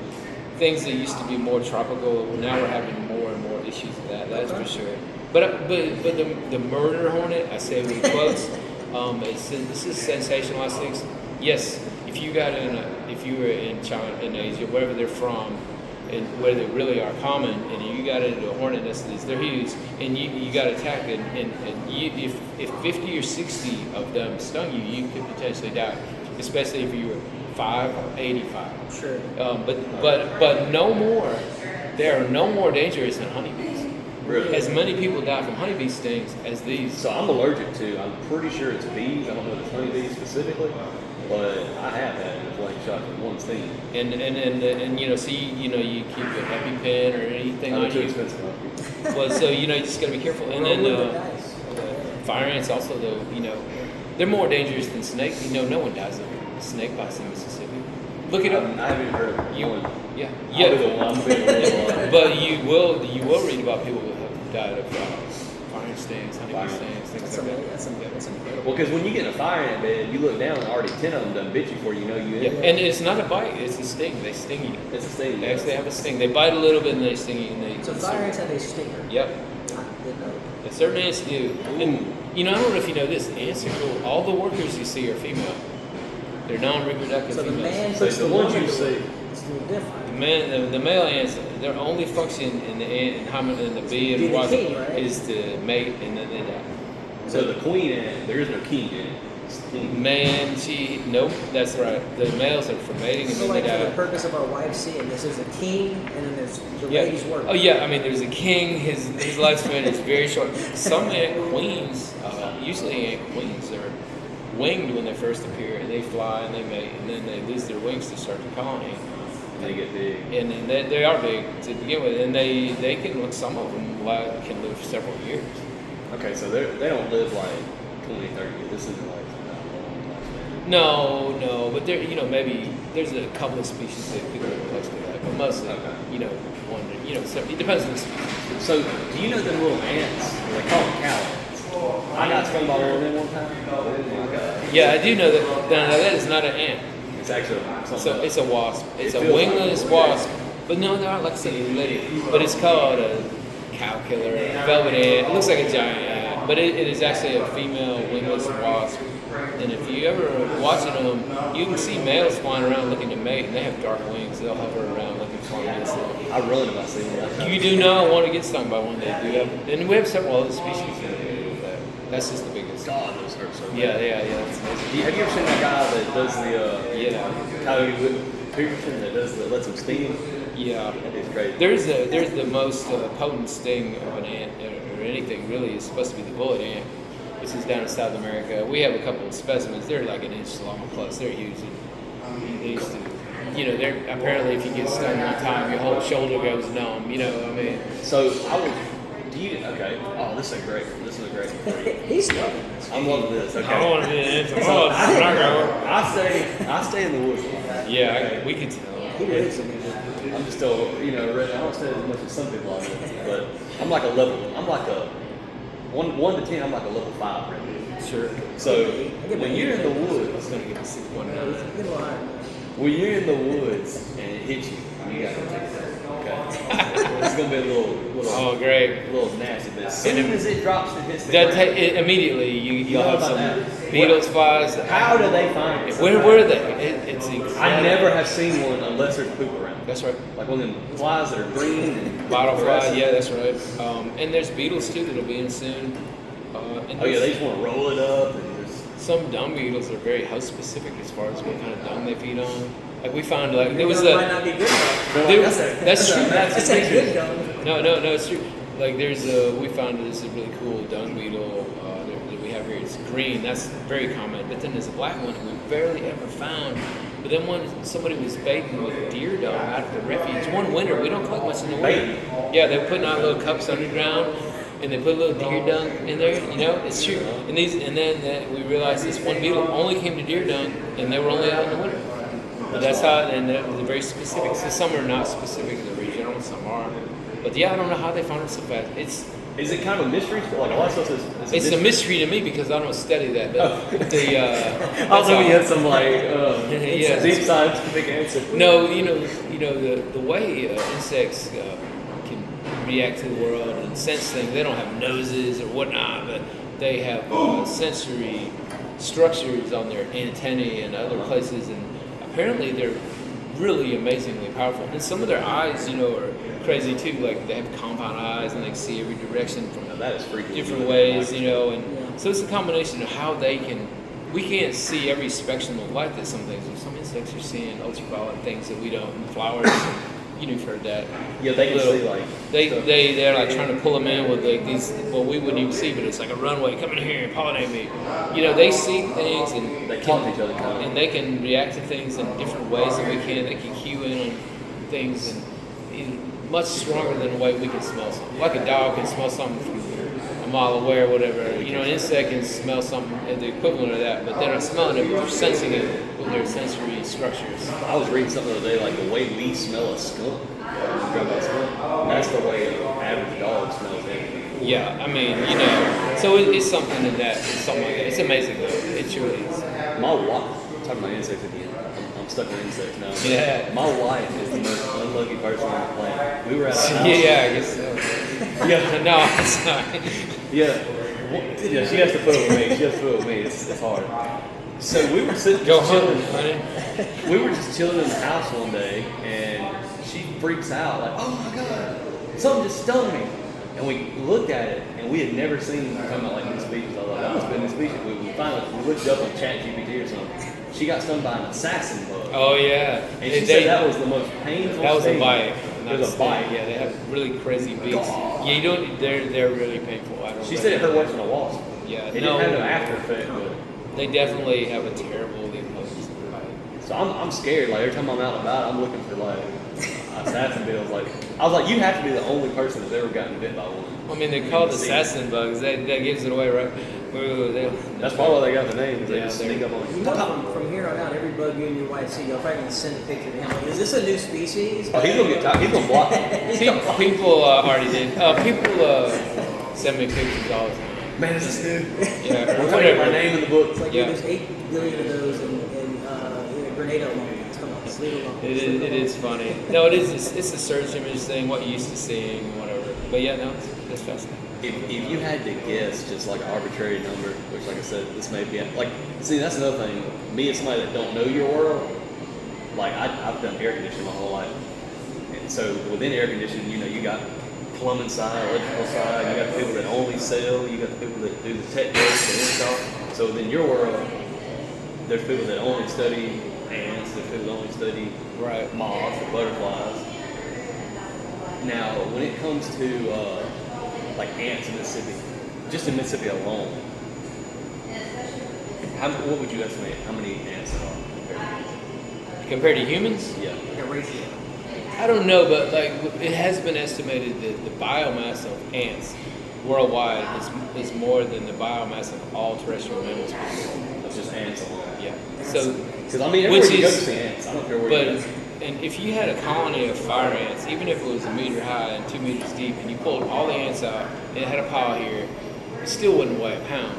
[SPEAKER 2] things that used to be more tropical. Now we're having more and more issues with that. That's for sure. But the murder hornet, I say with quotes. This is sensationalized things. Yes, if you were in China, in Asia, wherever they're from, and where they really are common, and you got into a hornet nest, they're huge, and you got attacked, and if 50 or 60 of them stung you, you could potentially die, especially if you were 5 or 85.
[SPEAKER 3] Sure.
[SPEAKER 2] But no more. They are no more dangerous than honeybees.
[SPEAKER 1] Really?
[SPEAKER 2] As many people die from honeybee stings as these.
[SPEAKER 1] So I'm allergic to, I'm pretty sure it's bees. I don't know if it's honeybees specifically, but I have had an anaphylactic shock from one sting.
[SPEAKER 2] And you keep a EpiPen or anything
[SPEAKER 1] They're
[SPEAKER 2] on
[SPEAKER 1] too
[SPEAKER 2] you.
[SPEAKER 1] expensive.
[SPEAKER 2] Well, so you just gotta be careful. And then fire ants also, though, they're more dangerous than snakes. No one dies of snake bites in Mississippi. Look it up.
[SPEAKER 1] I haven't even heard of one.
[SPEAKER 2] Yeah.
[SPEAKER 1] I'm big.
[SPEAKER 2] But you will read about people who have died of fire ant stings, honeybee stings, things like that.
[SPEAKER 3] That's incredible.
[SPEAKER 1] Well, because when you get in a fire ant bed, you look down and already 10 of them done bit you before you know you in
[SPEAKER 2] Yeah,
[SPEAKER 1] there.
[SPEAKER 2] and it's not a bite; it's a sting. They sting you.
[SPEAKER 1] It's a sting.
[SPEAKER 2] They actually have a sting. They bite a little bit and they sting you.
[SPEAKER 3] So fire ants have a stinger.
[SPEAKER 2] Yep.
[SPEAKER 3] I didn't know.
[SPEAKER 2] Yeah, certain ants do. And I don't know if you know this. Ants are cool. All the workers you see are female. They're non-reproductive
[SPEAKER 3] So the
[SPEAKER 2] females.
[SPEAKER 3] man
[SPEAKER 1] So
[SPEAKER 3] puts
[SPEAKER 1] the
[SPEAKER 3] the
[SPEAKER 1] ones
[SPEAKER 3] woman
[SPEAKER 1] you
[SPEAKER 3] to
[SPEAKER 1] see-
[SPEAKER 3] work. It's a little different.
[SPEAKER 2] The male ants, their only function in the ant and the bee
[SPEAKER 3] Be
[SPEAKER 2] and
[SPEAKER 3] the
[SPEAKER 2] wasp
[SPEAKER 3] king, right?
[SPEAKER 2] is to mate and then they die.
[SPEAKER 1] So the queen ant, there is no king in it. It's the king.
[SPEAKER 2] Nope, that's right. The males are for mating and
[SPEAKER 3] So
[SPEAKER 2] then
[SPEAKER 3] like
[SPEAKER 2] they
[SPEAKER 3] for the
[SPEAKER 2] die.
[SPEAKER 3] purpose of our wives seeing this, there's a king and then there's the
[SPEAKER 2] Yeah.
[SPEAKER 3] ladies work.
[SPEAKER 2] Oh yeah, there's a king. His lifespan is very short. Some ant queens, usually ant queens, are winged when they first appear, and they fly and they mate, and then they lose their wings to start the colony.
[SPEAKER 1] They get big.
[SPEAKER 2] And then they are big to begin with, and they can. Some of them can live several years.
[SPEAKER 1] Okay, so they don't live like 20, 30 years. This isn't like a long lifespan.
[SPEAKER 2] No, but there, maybe there's a couple of species that could live close to that, but mostly,
[SPEAKER 1] Okay.
[SPEAKER 2] one. So it depends on the species.
[SPEAKER 1] So do you know them little ants? They call them cow ants. I got stung by one of them one time. Oh my god.
[SPEAKER 2] Yeah, I do know that. Now that is not an ant.
[SPEAKER 1] It's actually something
[SPEAKER 2] So
[SPEAKER 1] else.
[SPEAKER 2] it's a wasp. It's
[SPEAKER 1] It
[SPEAKER 2] a
[SPEAKER 1] feels
[SPEAKER 2] wingless
[SPEAKER 1] like-
[SPEAKER 2] wasp. But no, they're not like I said, lady. But it's called a cow killer, a velvet ant. It looks like a giant ant, but it is actually a female wingless wasp. And if you ever watching them, you can see males flying around looking to mate, and they have dark wings. They'll hover around looking for mates.
[SPEAKER 1] I run if I see one.
[SPEAKER 2] You do not want to get stung by one. They do have, and we have several other species in there. That's just the biggest.
[SPEAKER 1] God, those hurt so bad.
[SPEAKER 2] Yeah, that's amazing.
[SPEAKER 1] Have you ever seen that guy that does the
[SPEAKER 2] Yeah.
[SPEAKER 1] Coyote Peterson that does the lets them sting?
[SPEAKER 2] Yeah.
[SPEAKER 1] That is crazy.
[SPEAKER 2] There's the most potent sting of an ant or anything really is supposed to be the bullet ant. This is down in South America. We have a couple of specimens. They're like an inch long plus. They're huge. And they used to, they're apparently if you get stung one time, your whole shoulder goes numb.
[SPEAKER 1] So I was. Do you? Okay. Oh, this is a great.
[SPEAKER 3] He's loving this.
[SPEAKER 1] I'm loving this. Okay.
[SPEAKER 2] I want to be an
[SPEAKER 1] So
[SPEAKER 2] entomologist.
[SPEAKER 1] I stay in the woods.
[SPEAKER 2] Yeah, we could tell.
[SPEAKER 3] He lives in it.
[SPEAKER 1] I'm just still, I don't stay as much as some people are, but I'm like a 1 to 10, I'm like a level 5 right now.
[SPEAKER 2] Sure.
[SPEAKER 1] So when you're in the
[SPEAKER 2] I was
[SPEAKER 1] woods,
[SPEAKER 2] gonna give a 6.9.
[SPEAKER 3] Get a little higher.
[SPEAKER 1] when you're in the woods and it hits you, you gotta take it. Okay. It's gonna be a little
[SPEAKER 2] Oh, great.
[SPEAKER 1] nasty, but as soon as it drops and hits the ground,
[SPEAKER 2] Immediately you'll
[SPEAKER 1] What
[SPEAKER 2] have
[SPEAKER 1] about
[SPEAKER 2] some
[SPEAKER 1] that?
[SPEAKER 2] beetles, flies.
[SPEAKER 1] how do they find it?
[SPEAKER 2] Where were they? It's incredible.
[SPEAKER 1] I never have seen one unless there's poop around.
[SPEAKER 2] That's right.
[SPEAKER 1] Like one of them flies that are green and
[SPEAKER 2] Bottle fly, yeah, that's right. And there's beetles too that'll be in soon. And
[SPEAKER 1] Oh yeah, they just want to roll it up and just.
[SPEAKER 2] some dung beetles are very host specific as far as what kind of dung they feed on. Like we found, like there
[SPEAKER 3] Your
[SPEAKER 2] was
[SPEAKER 3] gun
[SPEAKER 2] a.
[SPEAKER 3] might not be good enough.
[SPEAKER 2] There-
[SPEAKER 1] That's
[SPEAKER 2] that's true.
[SPEAKER 3] That's a good gun.
[SPEAKER 2] No, it's true. Like there's we found this is a really cool dung beetle that we have here. It's green. That's very common. But then there's a black one that we barely ever found. But then somebody was baiting with deer dung out of the refuge one winter. We don't collect much in the winter.
[SPEAKER 1] Baiting?
[SPEAKER 2] Yeah, they were putting out little cups underground, and they put a little deer dung in there. You know, it's true. And then we realized this one beetle only came to deer dung, and they were only out in the winter. But that's how, and they're very specific. So some are not specific to the region, some are. But yeah, I don't know how they found it so fast.
[SPEAKER 1] Is it kind of a mystery? Like a lot of stuff is
[SPEAKER 2] it's a mystery to me because I don't study that. But
[SPEAKER 1] I was hoping you had some deep scientific answer.
[SPEAKER 2] No, you know the way insects can react to the world and sense things. They don't have noses or whatnot, but they have sensory structures on their antennae and other places, and apparently they're really amazingly powerful. And some of their eyes, are crazy too. Like they have compound eyes and they can see every direction from
[SPEAKER 1] that is freaky.
[SPEAKER 2] Different ways, and so it's a combination of how they can. We can't see every spectrum of light that some things. Some insects are seeing ultraviolet things that we don't. And flowers, you've heard that.
[SPEAKER 1] Yeah, they can see like
[SPEAKER 2] they're like trying to pull them in with like these. Well, we wouldn't even see, but it's like a runway. Come in here and pollinate me. They see things and
[SPEAKER 1] they talk to each other,
[SPEAKER 2] and they can react to things in different ways that we can. They can cue in on things and much stronger than the way we can smell something. Like a dog can smell something from a mile away or whatever. An insect can smell something, the equivalent of that, but they're not smelling it, but they're sensing it with their sensory structures.
[SPEAKER 1] I was reading something the other day, like the way we smell a skunk, that's the way an average dog smells it.
[SPEAKER 2] Yeah, I mean, so it's something in that, it's something like that. It's amazing though. It truly is.
[SPEAKER 1] My wife, talking about insects again. I'm stuck with insects now.
[SPEAKER 2] Yeah.
[SPEAKER 1] My wife is the most unlucky person on the planet. We were at a house.
[SPEAKER 2] Yeah, I guess so.
[SPEAKER 1] Yeah.
[SPEAKER 2] No, I'm sorry.
[SPEAKER 1] Yeah, she has to put it with me. It's hard. So we were sitting
[SPEAKER 2] chilling.
[SPEAKER 1] We were just chilling in the house one day, and she freaks out like, "Oh my god, something just stung me!" And we looked at it, and we had never seen talking about like new species. I was like, "That must have been new species." We finally looked it up on ChatGPT or something. She got stung by an assassin bug.
[SPEAKER 2] Oh yeah,
[SPEAKER 1] and she said that was the most painful.
[SPEAKER 2] That was a bite.
[SPEAKER 1] It was a bite.
[SPEAKER 2] Yeah, they have really crazy beaks. Yeah, you don't. They're really painful.
[SPEAKER 1] She said it hurt worse than a wasp.
[SPEAKER 2] Yeah,
[SPEAKER 1] it didn't have an after effect, but
[SPEAKER 2] they definitely have a terrible impulse.
[SPEAKER 1] So I'm scared. Like every time I'm out and about, I'm looking for like assassin beetles. Like I was like, you have to be the only person that's ever gotten bit by one.
[SPEAKER 2] I mean, they're called assassin bugs. That gives it away, right?
[SPEAKER 1] That's probably why they got the name. They just sneak up on you.
[SPEAKER 3] From here on out, every bug you and your wife see, you're probably gonna send a picture to him. Like, is this a new species?
[SPEAKER 1] Oh, he's gonna get tired. He's gonna block it.
[SPEAKER 2] People already did. People send me pictures all the time.
[SPEAKER 1] Man, is this new?
[SPEAKER 2] Yeah,
[SPEAKER 1] we're putting my name in the book.
[SPEAKER 3] It's like there's 8 billion of those in Grenada alone. Come on, just leave it alone.
[SPEAKER 2] It is funny. No, it is. It's a search image thing. What you used to seeing, whatever. But yeah, no, it's fascinating.
[SPEAKER 1] If you had to guess just like an arbitrary number, which like I said, this may be like, see, that's another thing. Me as somebody that don't know your world, like I've done air conditioning my whole life, and so within air conditioning, you got plumbing side, electrical side, you got the people that only sell, you got the people that do the tech work, the install. So within your world, there's people that only study ants, there's people that only study moths or butterflies. Now, when it comes to like ants in Mississippi, just in Mississippi alone, what would you estimate how many ants there are
[SPEAKER 2] compared to humans?
[SPEAKER 1] Yeah.
[SPEAKER 3] Like a ratio.
[SPEAKER 2] I don't know, but like it has been estimated that the biomass of ants worldwide is more than the biomass of all terrestrial mammals.
[SPEAKER 1] That's just ants alone.
[SPEAKER 2] Yeah. So,
[SPEAKER 1] because I mean, everywhere you go to see ants. I don't care where you go.
[SPEAKER 2] And if you had a colony of fire ants, even if it was 1 meter high and 2 meters deep, and you pulled all the ants out and it had a pile here, it still wouldn't weigh a pound.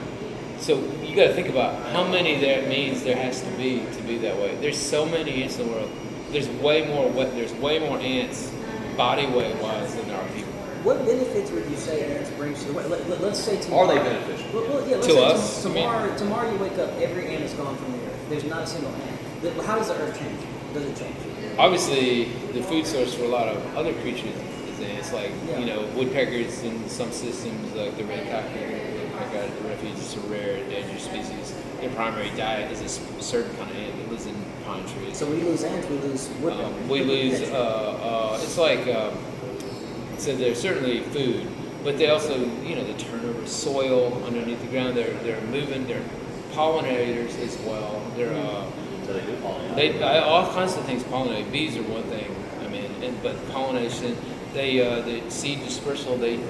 [SPEAKER 2] So you got to think about how many that means there has to be that way. There's so many ants in the world. There's way more ants body weight wise than there are people.
[SPEAKER 3] What benefits would you say ants bring to the world? Let's say tomorrow.
[SPEAKER 1] Are they beneficial?
[SPEAKER 3] To
[SPEAKER 2] us?
[SPEAKER 3] Tomorrow you wake up, every ant is gone from the earth. There's not a single ant. How does the earth change? Does it change?
[SPEAKER 2] Obviously, the food source for a lot of other creatures is ants, like woodpeckers in some systems, like the red cockaded woodpecker, the refuge is a rare endangered species. Their primary diet is a certain kind of ant that lives in pine trees.
[SPEAKER 3] So we lose ants, we lose woodpeckers.
[SPEAKER 2] We lose. It's like so they're certainly food, but they also they turn over soil underneath the ground. They're moving. They're pollinators as well. They're
[SPEAKER 1] So they do pollinate.
[SPEAKER 2] All kinds of things pollinate. Bees are one thing. I mean, but pollination. The seed dispersal. They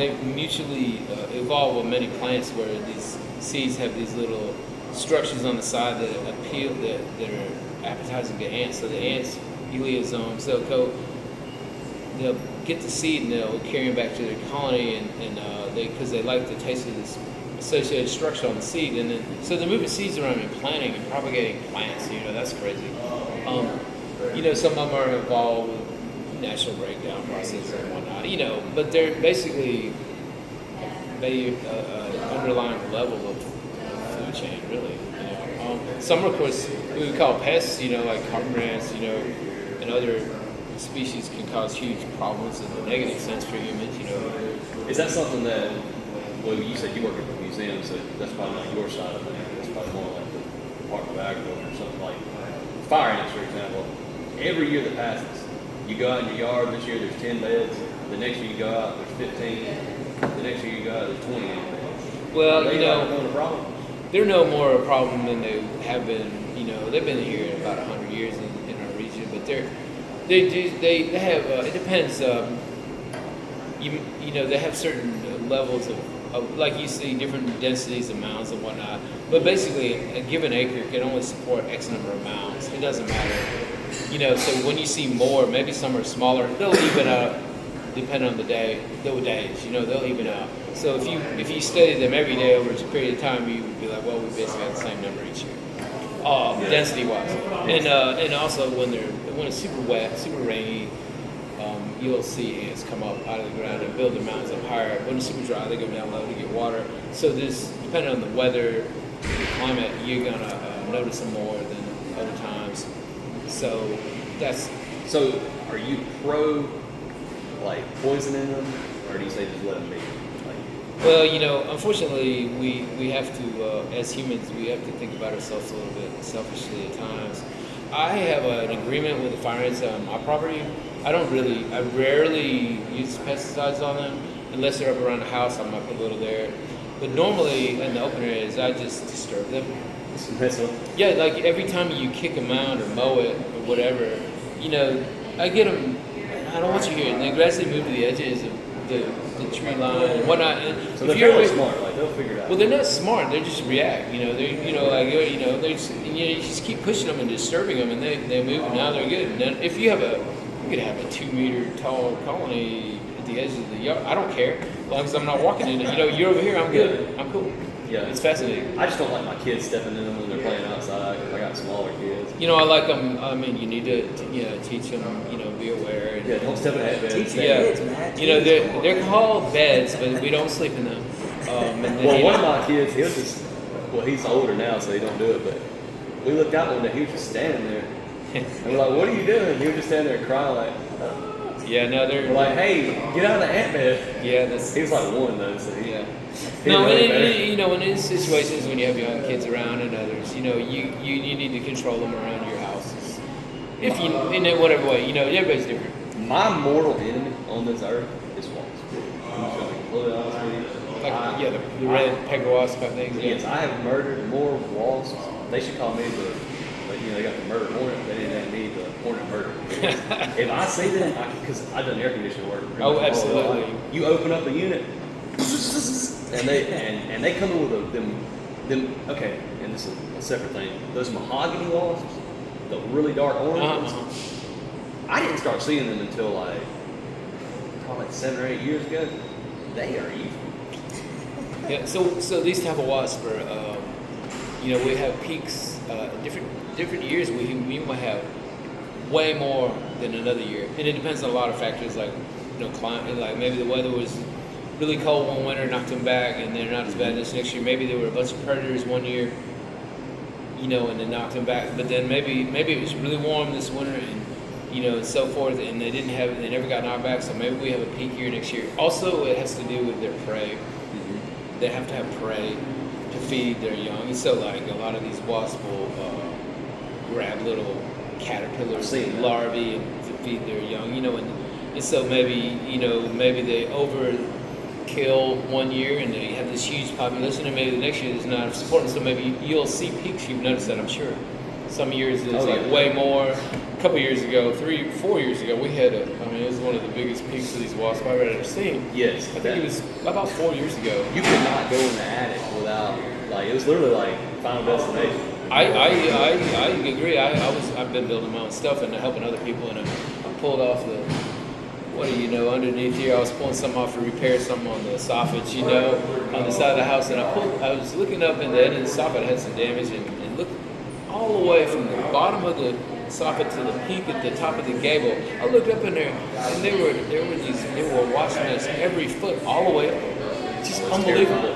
[SPEAKER 2] they mutually evolve with many plants where these seeds have these little structures on the side that appeal that are appetizing to ants. So the ants, eliosomes, they'll get the seed and they'll carry them back to their colony, and because they like the taste of this associated structure on the seed, and then so they're moving seeds around and planting and propagating plants. That's crazy. Some of them are involved with natural breakdown processes and whatnot. But they're basically underlying level of food chain, really. Some, of course, we would call pests. Like carpenter ants. And other species can cause huge problems in the negative sense for humans.
[SPEAKER 1] Is that something that? Well, you said you work at the museum, so that's probably not your side of it. It's probably more like the Department of Agriculture or something like fire ants, for example. Every year that passes, you go out in your yard. This year there's 10 beds. The next year you go out, there's 15. The next year you go out, there's 20 beds.
[SPEAKER 2] Well,
[SPEAKER 1] a problem?
[SPEAKER 2] They're no more a problem than they have been. They've been here about 100 years in our region, but they have. It depends. They have certain levels of, like you see, different densities of mounds and whatnot. But basically, a given acre can only support X number of mounds. It doesn't matter. So when you see more, maybe some are smaller. They'll even out, depending on the day, they'll even out. So if you study them every day over a period of time, you would be like, well, we basically have the same number each year, density-wise. And also when it's super wet, super rainy, you'll see ants come up out of the ground and build their mounds up higher. When it's super dry, they go down low to get water. So depending on the weather, the climate, you're gonna notice them more than other times. So
[SPEAKER 1] So are you pro poisoning them, or do you say just let them be?
[SPEAKER 2] Well, unfortunately, we have to, as humans, we have to think about ourselves a little bit selfishly at times. I have an agreement with the fire ants on my property. I rarely use pesticides on them unless they're up around the house. I might put a little there, but normally in the open areas, I just disturb them. Yeah, like every time you kick them out or mow it or whatever, I get them. I don't want you here. And they gradually move to the edges of the tree line and whatnot. And
[SPEAKER 1] so they're fairly smart. They'll figure it out.
[SPEAKER 2] Well, they're not smart. They just react. They you just keep pushing them and disturbing them, and they move. And now they're good. And then if you could have a 2-meter tall colony at the edge of the yard. I don't care as long as I'm not walking in it. You're over here. I'm good. I'm cool.
[SPEAKER 1] Yeah,
[SPEAKER 2] it's fascinating.
[SPEAKER 1] I just don't like my kids stepping in them when they're playing outside. I got smaller kids.
[SPEAKER 2] I like them. I mean, you need to teach them. Be aware. And,
[SPEAKER 1] don't step in that bed.
[SPEAKER 3] Teach kids, man.
[SPEAKER 2] They're called beds, but we don't sleep in them.
[SPEAKER 1] One of my kids, he's older now, so he don't do it. But we looked out one day, he was just standing there, and we're like, "What are you doing?" He was just standing there crying like.
[SPEAKER 2] Yeah, no,
[SPEAKER 1] we're like, "Hey, get out of the ant bed."
[SPEAKER 2] Yeah,
[SPEAKER 1] he was like 1 though, so
[SPEAKER 2] yeah. No, in these situations when you have young kids around and others, you need to control them around your houses. If you, in whatever way, everybody's different.
[SPEAKER 1] My mortal enemy on this earth is wasps. I'm just going to be completely honest with you.
[SPEAKER 2] The red pegger wasp type things.
[SPEAKER 1] Yes, I have murdered more wasps. They should call me they got the murder hornet. They didn't have me the hornet murder. If I see them, because I've done air conditioning work.
[SPEAKER 2] Oh, absolutely.
[SPEAKER 1] You open up a unit, and they come in with them. Okay, and this is a separate thing. Those mahogany wasps, the really dark orange ones. I didn't start seeing them until probably 7 or 8 years ago. They are evil.
[SPEAKER 2] Yeah. So these type of wasps are, we have peaks. Different years we might have way more than another year, and it depends on a lot of factors like climate, like maybe the weather was really cold one winter, knocked them back, and they're not as bad this next year. Maybe there were a bunch of predators one year, and then knocked them back. But then maybe it was really warm this winter, and so forth, and they never got knocked back. So maybe we have a peak year next year. Also, it has to do with their prey. Mm-hmm. They have to have prey to feed their young. And so, like a lot of these wasps will grab little caterpillars, larvae, to feed their young. And so maybe they overkill one year and they have this huge population, and maybe the next year there's not enough support. So maybe you'll see peaks. You've noticed that, I'm sure. Some years it's
[SPEAKER 1] Oh,
[SPEAKER 2] like
[SPEAKER 1] yeah.
[SPEAKER 2] way more. A couple years ago, 3-4 years ago, we had it was one of the biggest peaks of these wasps I've ever seen.
[SPEAKER 1] Yes.
[SPEAKER 2] I think it was about 4 years ago.
[SPEAKER 1] You could not go in the attic without, like, it was literally like Final Destination.
[SPEAKER 2] I agree. I've been building my own stuff and helping other people, and I pulled off the, what do you know, underneath here, I was pulling something off to repair something on the soffit, you know, on the side of the house, and I was looking up in the end of the soffit, had some damage, and looked all the way from the bottom of the soffit to the peak at the top of the gable. I looked up in there, and they were watching us every foot all the way up. Just unbelievable.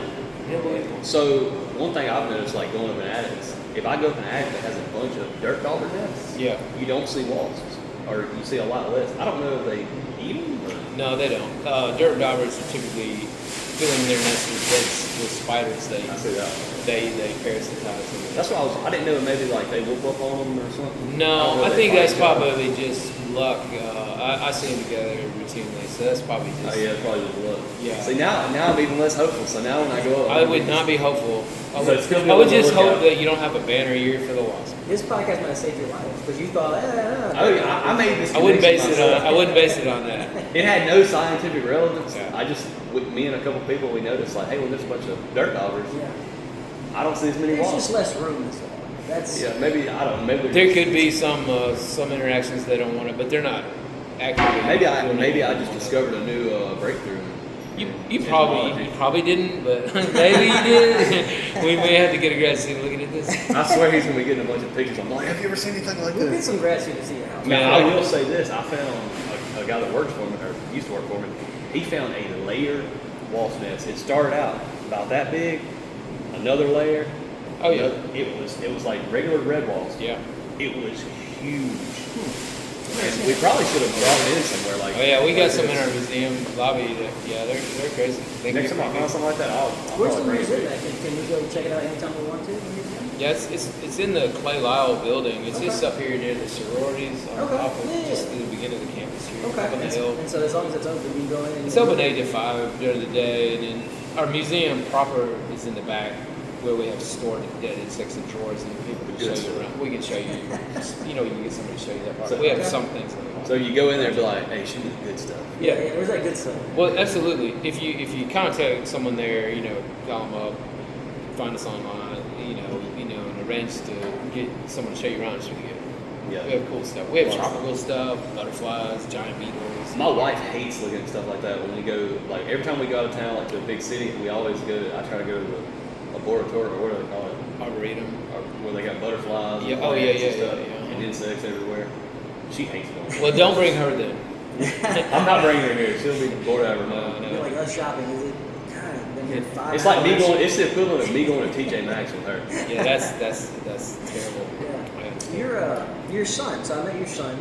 [SPEAKER 2] Unbelievable.
[SPEAKER 1] So one thing I've noticed, like going up in attics, if I go up in an attic that has a bunch of dirt dauber nests,
[SPEAKER 2] Yeah.
[SPEAKER 1] you don't see wasps, or you see a lot less. I don't know if they eat them. Or...
[SPEAKER 2] No, they don't. Dirt daubers are typically filling their nests with spiders.
[SPEAKER 1] I see that.
[SPEAKER 2] They parasitize them.
[SPEAKER 1] That's what I didn't know. Maybe like they whoop up on them or something.
[SPEAKER 2] No, I
[SPEAKER 1] they
[SPEAKER 2] think
[SPEAKER 1] fight
[SPEAKER 2] that's
[SPEAKER 1] each other.
[SPEAKER 2] probably just luck. I see them together routinely, so that's probably just.
[SPEAKER 1] Oh yeah, it's probably just luck.
[SPEAKER 2] Yeah.
[SPEAKER 1] See now I'm even less hopeful. So now when I go up,
[SPEAKER 2] I would not be hopeful. I
[SPEAKER 1] So it's still
[SPEAKER 2] would, I would
[SPEAKER 1] be on the
[SPEAKER 2] just hope
[SPEAKER 1] lookout.
[SPEAKER 2] that you don't have a banner year for the wasp.
[SPEAKER 3] This podcast might have saved your life because you thought,
[SPEAKER 1] Oh yeah, I made this.
[SPEAKER 2] I wouldn't base
[SPEAKER 1] connection
[SPEAKER 2] it on.
[SPEAKER 1] myself.
[SPEAKER 2] I wouldn't base it on that.
[SPEAKER 1] It had no scientific relevance.
[SPEAKER 2] Yeah.
[SPEAKER 1] I just, with me and a couple people, we noticed like, hey, when there's a bunch of dirt daubers,
[SPEAKER 3] yeah.
[SPEAKER 1] I don't see as many
[SPEAKER 3] There's
[SPEAKER 1] wasps.
[SPEAKER 3] just less room. That's all. That's
[SPEAKER 1] Yeah, maybe I don't know. Maybe
[SPEAKER 2] There could be some interactions they don't want to, but they're not actively.
[SPEAKER 1] maybe I just discovered a new breakthrough.
[SPEAKER 2] You probably didn't, but maybe you did. we may have to get a grad student looking at this.
[SPEAKER 1] I swear he's gonna be getting a bunch of pictures. I'm like, have you ever seen anything like
[SPEAKER 3] we'll get
[SPEAKER 1] this?
[SPEAKER 3] some grad students to your house.
[SPEAKER 2] Man,
[SPEAKER 1] Now, I will say this: I found a guy that works for me, or used to work for me. He found a layered wasp nest. It started out about that big, another layer.
[SPEAKER 2] Oh yeah,
[SPEAKER 1] It was like regular red wasp.
[SPEAKER 2] yeah.
[SPEAKER 1] It was huge. And we probably should have brought it in somewhere like.
[SPEAKER 2] Oh yeah, we got
[SPEAKER 1] like
[SPEAKER 2] some in
[SPEAKER 1] this.
[SPEAKER 2] our museum lobby. They're crazy. They
[SPEAKER 1] Next
[SPEAKER 2] can
[SPEAKER 1] time I
[SPEAKER 2] be
[SPEAKER 1] find
[SPEAKER 2] big.
[SPEAKER 1] something like that, I'll
[SPEAKER 3] Where's the
[SPEAKER 1] probably bring it to
[SPEAKER 3] museum
[SPEAKER 1] you.
[SPEAKER 3] at? Can we go check it out anytime we want to?
[SPEAKER 2] Yeah, it's in the Clay Lyle building. It's just up here near the sororities,
[SPEAKER 3] Okay.
[SPEAKER 2] off of,
[SPEAKER 3] Yeah.
[SPEAKER 2] just at the beginning of the campus here,
[SPEAKER 3] Okay.
[SPEAKER 2] up on the hill.
[SPEAKER 3] And so as long as it's open, you can go in. And
[SPEAKER 2] It's open 8 to 5 during the day, and then our museum proper is in the back, where we have stored dead insects and drawers, and people can
[SPEAKER 1] Good
[SPEAKER 2] show you
[SPEAKER 1] stuff.
[SPEAKER 2] around. We can show you, you can get somebody to show you that part.
[SPEAKER 1] So-
[SPEAKER 2] We have
[SPEAKER 3] Okay.
[SPEAKER 2] some things.
[SPEAKER 1] So you go in there and be like, hey, shoot me the good stuff.
[SPEAKER 3] Yeah, where's that good stuff?
[SPEAKER 2] Well, absolutely. If you contact someone there, call them up, find us online, and arrange to get someone to show you around. It's really good.
[SPEAKER 1] Yeah.
[SPEAKER 2] We have cool stuff. We have tropical stuff, butterflies, giant beetles.
[SPEAKER 1] My wife hates looking at stuff like that when we go, like every time we go out of town, like to a big city, we always go, I try to go to the laboratory, or what do they call it?
[SPEAKER 2] Arboretum.
[SPEAKER 1] Or where they got butterflies
[SPEAKER 2] Yeah,
[SPEAKER 1] and
[SPEAKER 2] oh,
[SPEAKER 1] plants
[SPEAKER 2] yeah,
[SPEAKER 1] and stuff,
[SPEAKER 2] yeah.
[SPEAKER 1] and insects everywhere. She hates going.
[SPEAKER 2] Well, don't bring her then.
[SPEAKER 1] I'm not bringing her here. She'll be bored out of her
[SPEAKER 2] No,
[SPEAKER 1] mind.
[SPEAKER 3] You're like us shopping. Is it? God, I've been here 5
[SPEAKER 1] It's like me
[SPEAKER 3] hours.
[SPEAKER 1] going. It's the equivalent of me going to TJ Maxx with her.
[SPEAKER 2] Yeah, that's terrible.
[SPEAKER 3] Yeah. Your son. So I met your son.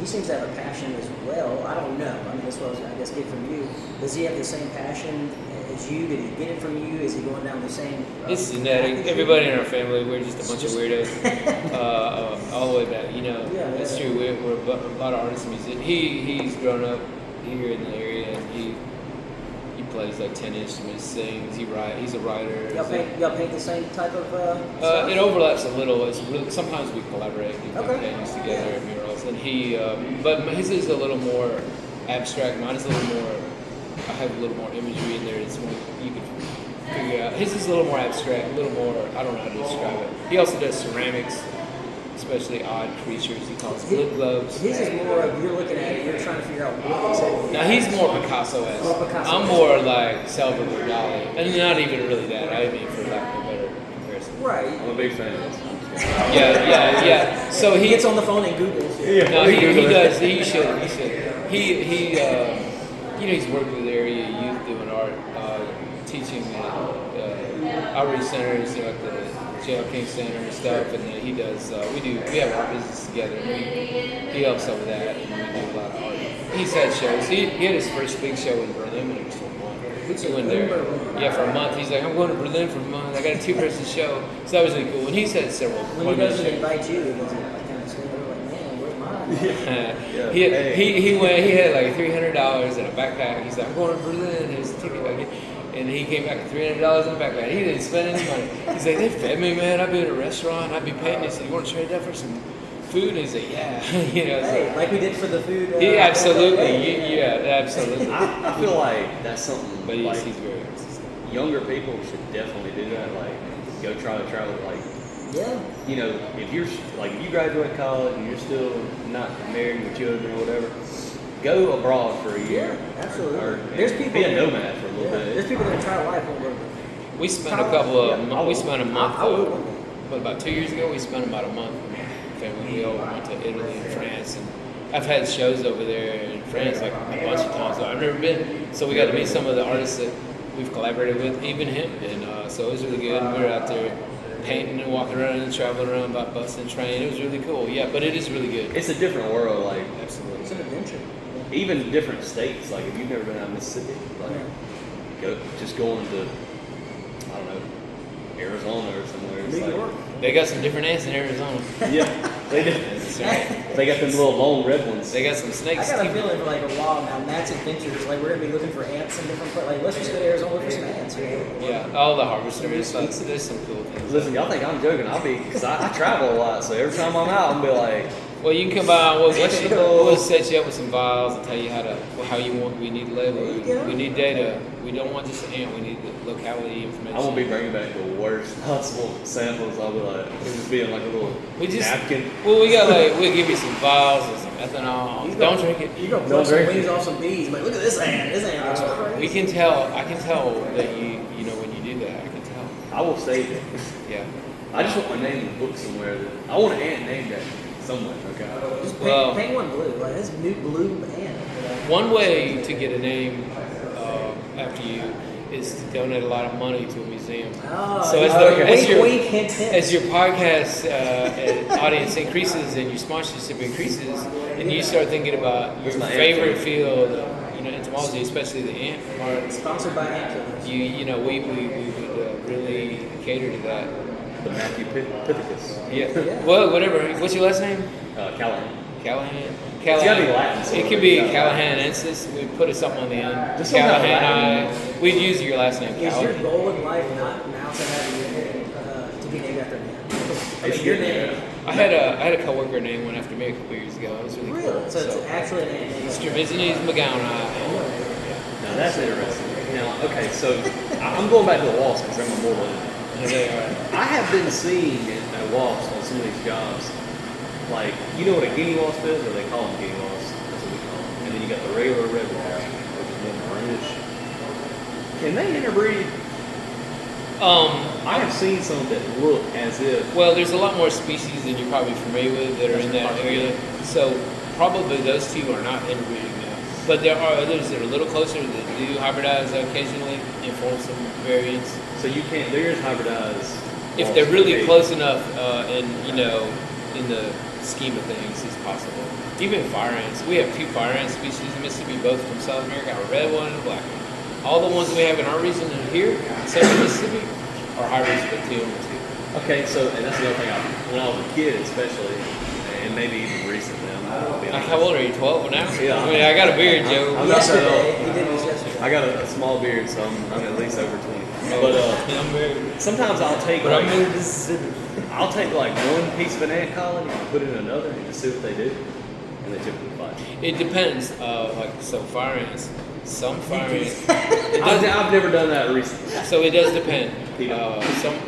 [SPEAKER 3] He seems to have a passion as well. I don't know. I mean, this was I guess get from you. Does he have the same passion as you? Did he get it from you? Is he going down the same?
[SPEAKER 2] It's genetic. Everybody in our family, we're just a bunch of weirdos. All the way back,
[SPEAKER 3] Yeah,
[SPEAKER 2] That's
[SPEAKER 3] yeah.
[SPEAKER 2] true. We're a lot of artists and musicians. He's grown up here in the area, and he plays like 10 instruments, sings. He's a writer.
[SPEAKER 3] Y'all paint the same type of stuff?
[SPEAKER 2] It overlaps a little. It's really, sometimes we collaborate, do
[SPEAKER 3] Okay.
[SPEAKER 2] paintings together, and murals. And but his is a little more abstract. Mine is a little more. I have a little more imagery in there. It's more you can figure out. His is a little more abstract, a little more. I don't know how to describe it. He also does ceramics, especially odd creatures. He calls flip gloves.
[SPEAKER 3] His is more of you're looking at it, you're trying to figure out what exactly.
[SPEAKER 2] Now he's more Picasso-esque.
[SPEAKER 3] More Picasso-esque.
[SPEAKER 2] I'm more like Salvador Dali, and not even really that. I mean, for lack of a better comparison.
[SPEAKER 3] Right.
[SPEAKER 1] I'm a big fan of this.
[SPEAKER 2] Yeah. So
[SPEAKER 3] He
[SPEAKER 2] he
[SPEAKER 3] gets on the phone and Googles.
[SPEAKER 1] Yeah.
[SPEAKER 2] No, he does. He should. He's worked with area youth doing art, teaching at outreach centers, like the J.L. King Center and stuff. And then he does. We have art business together. And he helps out with that, and we do a lot of art. He's had shows. He had his first big show in Berlin when he was 21. He went there. Yeah, for a month. He's like, I'm going to Berlin for a month. I got a 2-person show. So that was really cool. And he's had several.
[SPEAKER 3] When he doesn't invite you, does he like kind of stand there like, man, where's mine?
[SPEAKER 2] He went. He had like $300 in a backpack. He's like, I'm going to Berlin. His ticket. And he came back with $300 in the backpack. He didn't spend any money. He's like, they fed me, man. I've been at a restaurant. I've been paying. He said, you want to trade that for some food? And he's like, yeah.
[SPEAKER 3] Hey, like we did for the food.
[SPEAKER 2] He absolutely, yeah, absolutely.
[SPEAKER 1] I feel like that's something.
[SPEAKER 2] But
[SPEAKER 1] like,
[SPEAKER 2] he's very consistent.
[SPEAKER 1] younger people should definitely do that. Like, go try to travel. Like, you know, if you graduate college and you're still not married with children or whatever, go abroad for a year.
[SPEAKER 3] Yeah, absolutely.
[SPEAKER 1] There's people be a nomad for a little bit.
[SPEAKER 3] There's people that try life over.
[SPEAKER 2] We spent we spent a month.
[SPEAKER 3] I would.
[SPEAKER 2] But about 2 years ago, we spent about a month with my family. We all went to Italy and France, and I've had shows over there in France like a bunch of times. I've never been, so we got to meet some of the artists that we've collaborated with, even him, and so it was really good. We were out there painting and walking around and traveling around by bus and train. It was really cool. Yeah, but it is really good.
[SPEAKER 1] It's a different world. Like,
[SPEAKER 2] Absolutely.
[SPEAKER 3] It's an adventure.
[SPEAKER 1] even different states. Like, if you've never been out of Mississippi, like, going to, I don't know, Arizona or somewhere. It's
[SPEAKER 3] New
[SPEAKER 1] like,
[SPEAKER 3] York.
[SPEAKER 2] They got some different ants in Arizona.
[SPEAKER 1] Yeah, they do.
[SPEAKER 2] That's right.
[SPEAKER 1] They got them little long red ones.
[SPEAKER 2] They got some
[SPEAKER 3] I
[SPEAKER 2] snakes.
[SPEAKER 3] got a
[SPEAKER 2] too.
[SPEAKER 3] feeling for like a while now, Matt's Adventures, like we're gonna be looking for ants in different places. Like, let's just go to Arizona look for some ants. You know?
[SPEAKER 2] Yeah, all the harvesters. There's some cool things.
[SPEAKER 1] Listen, y'all think I'm joking? Because I travel a lot, so every time I'm out, I'm be like,
[SPEAKER 2] Well, you can come by.
[SPEAKER 1] Vegetable.
[SPEAKER 2] We'll set you up with some vials and tell you how you want. We need label.
[SPEAKER 3] There you go.
[SPEAKER 2] We need data. We don't want just an ant. We need the locality information.
[SPEAKER 1] I won't be bringing back the worst possible samples. I'll be like, it'll just be in like a little napkin.
[SPEAKER 2] Well, we'll give you some vials and some ethanol. Don't drink it.
[SPEAKER 3] You're gonna
[SPEAKER 1] Don't
[SPEAKER 3] pull some
[SPEAKER 1] drink
[SPEAKER 3] wings
[SPEAKER 1] it.
[SPEAKER 3] off some bees. Like, look at this ant. This ant looks crazy.
[SPEAKER 2] We can tell. I can tell that you know when you do that. I can tell.
[SPEAKER 1] I will save it.
[SPEAKER 2] Yeah.
[SPEAKER 1] I just want my name in the book somewhere. I want an ant named after me somewhere. Okay.
[SPEAKER 3] Just
[SPEAKER 2] Well-
[SPEAKER 3] paint one blue. Like, this new blue ant.
[SPEAKER 2] One way to get a name after you is to donate a lot of money to a museum.
[SPEAKER 3] Oh,
[SPEAKER 2] So as
[SPEAKER 3] wink, hint, hint.
[SPEAKER 2] as your podcast audience increases and your sponsorship increases, and you start thinking about your
[SPEAKER 1] What's my
[SPEAKER 2] favorite
[SPEAKER 1] ant
[SPEAKER 2] field, entomology, especially the ant part,
[SPEAKER 3] Sponsored by ant killers.
[SPEAKER 2] we would really cater to that.
[SPEAKER 1] The Matthew Pithecus.
[SPEAKER 2] Yeah.
[SPEAKER 3] Yeah.
[SPEAKER 2] Well, whatever. What's your last name?
[SPEAKER 1] Callahan.
[SPEAKER 2] Callahan.
[SPEAKER 1] It's gotta be Latin. So
[SPEAKER 2] It could be
[SPEAKER 1] it's gotta be
[SPEAKER 2] Callahanensis. We put something on the end.
[SPEAKER 1] Just some kind of
[SPEAKER 2] Callahan. We'd use your last name,
[SPEAKER 3] Is your
[SPEAKER 2] Callahan.
[SPEAKER 3] goal in life not now to have to be named after an ant? I
[SPEAKER 1] It's
[SPEAKER 3] mean, your
[SPEAKER 1] getting
[SPEAKER 3] name.
[SPEAKER 1] there.
[SPEAKER 2] I had a coworker named one after me a couple years ago. It was really cool.
[SPEAKER 3] Really? So it's actually an ant name.
[SPEAKER 2] Strabisines MacGown.
[SPEAKER 1] Now that's interesting. Now, okay, so I'm going back to the wasps because they're my mortal enemy.
[SPEAKER 2] They are.
[SPEAKER 1] I have been seeing wasps on some of these jobs. Like, you know what a guinea wasp is, or they call them guinea wasps? That's what we call them. And then you got the regular red wasp, which is more brownish. Can they interbreed? I have seen some that look as if.
[SPEAKER 2] Well, there's a lot more species than you're probably familiar with that are in that area. So probably those two are not interbreeding now. But there are others that are a little closer that do hybridize occasionally and form some variants.
[SPEAKER 1] So you can't. There is hybridized.
[SPEAKER 2] If they're really close enough, in the scheme of things, it's possible. Even fire ants. We have two fire ant species in Mississippi, both from South America, a red one and a black one. All the ones we have in our region and here, in Central Mississippi, are hybrids between the two.
[SPEAKER 1] Okay, so and that's another thing. When I was a kid, especially, and maybe even recently, I'm being
[SPEAKER 2] Like, how old are you? 12 now?
[SPEAKER 1] Yeah.
[SPEAKER 2] I mean, I got a beard, Joe.
[SPEAKER 1] I'm not that old.
[SPEAKER 3] Yesterday, he did this yesterday.
[SPEAKER 1] I got a small beard, so I'm at least over 20. But
[SPEAKER 2] I'm married.
[SPEAKER 1] sometimes I'll take
[SPEAKER 2] But I'm
[SPEAKER 1] like,
[SPEAKER 2] in Mississippi.
[SPEAKER 1] I'll take like one piece of an ant colony and put it in another and just see what they do, and they typically fight.
[SPEAKER 2] It depends. So fire ants. Some fire ants. It does.
[SPEAKER 1] I've never done that recently.
[SPEAKER 2] So it does depend.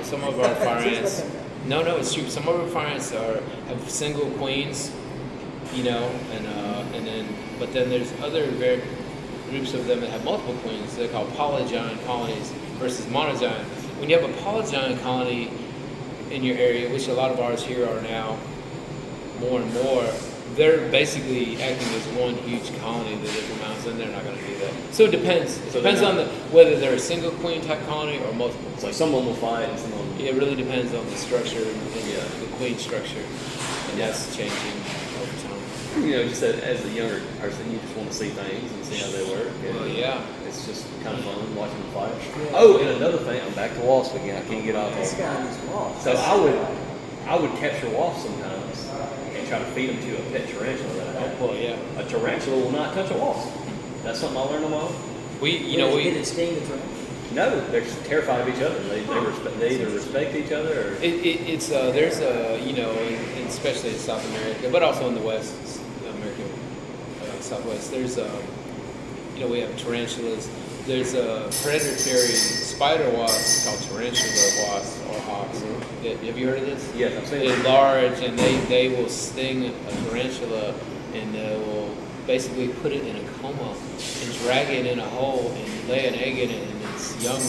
[SPEAKER 2] Some of our fire ants. No, it's true. Some of our fire ants have single queens, but then there's other groups of them that have multiple queens. They're called polygyne colonies versus monogyne. When you have a polygyne colony in your area, which a lot of ours here are now, more and more, they're basically acting as one huge colony that if it mounts in, they're not going to do that. So it depends. It depends on whether they're a single queen type colony or multiple.
[SPEAKER 1] It's like some of them will fight and some of them.
[SPEAKER 2] It really depends on the structure and
[SPEAKER 1] Yeah.
[SPEAKER 2] the queen structure, and that's changing over time.
[SPEAKER 1] Just as a younger person, you just want to see things and see how they work. And
[SPEAKER 2] Well, yeah.
[SPEAKER 1] It's just kind of fun watching them fight. Oh, and another thing, I'm back to wasps again. I can't get off
[SPEAKER 3] This
[SPEAKER 1] of
[SPEAKER 3] guy on these walls.
[SPEAKER 1] So I would capture wasps sometimes and try to feed them to a pet tarantula that I had.
[SPEAKER 2] Well, yeah.
[SPEAKER 1] A tarantula will not touch a wasp. That's something I learned on my own.
[SPEAKER 2] We
[SPEAKER 3] Did it sting the tarantula?
[SPEAKER 1] No, they're terrified of each other. They either respect each other or.
[SPEAKER 2] There's especially in South America, but also in the West, America, Southwest. There's we have tarantulas. There's a predatory spider wasp called tarantula wasps or hawks. Mm-hmm. Have you heard of this?
[SPEAKER 1] Yes, I've seen it.
[SPEAKER 2] They're large and they will sting a tarantula and they will basically put it in a coma and drag it in a hole and lay an egg in it, and its young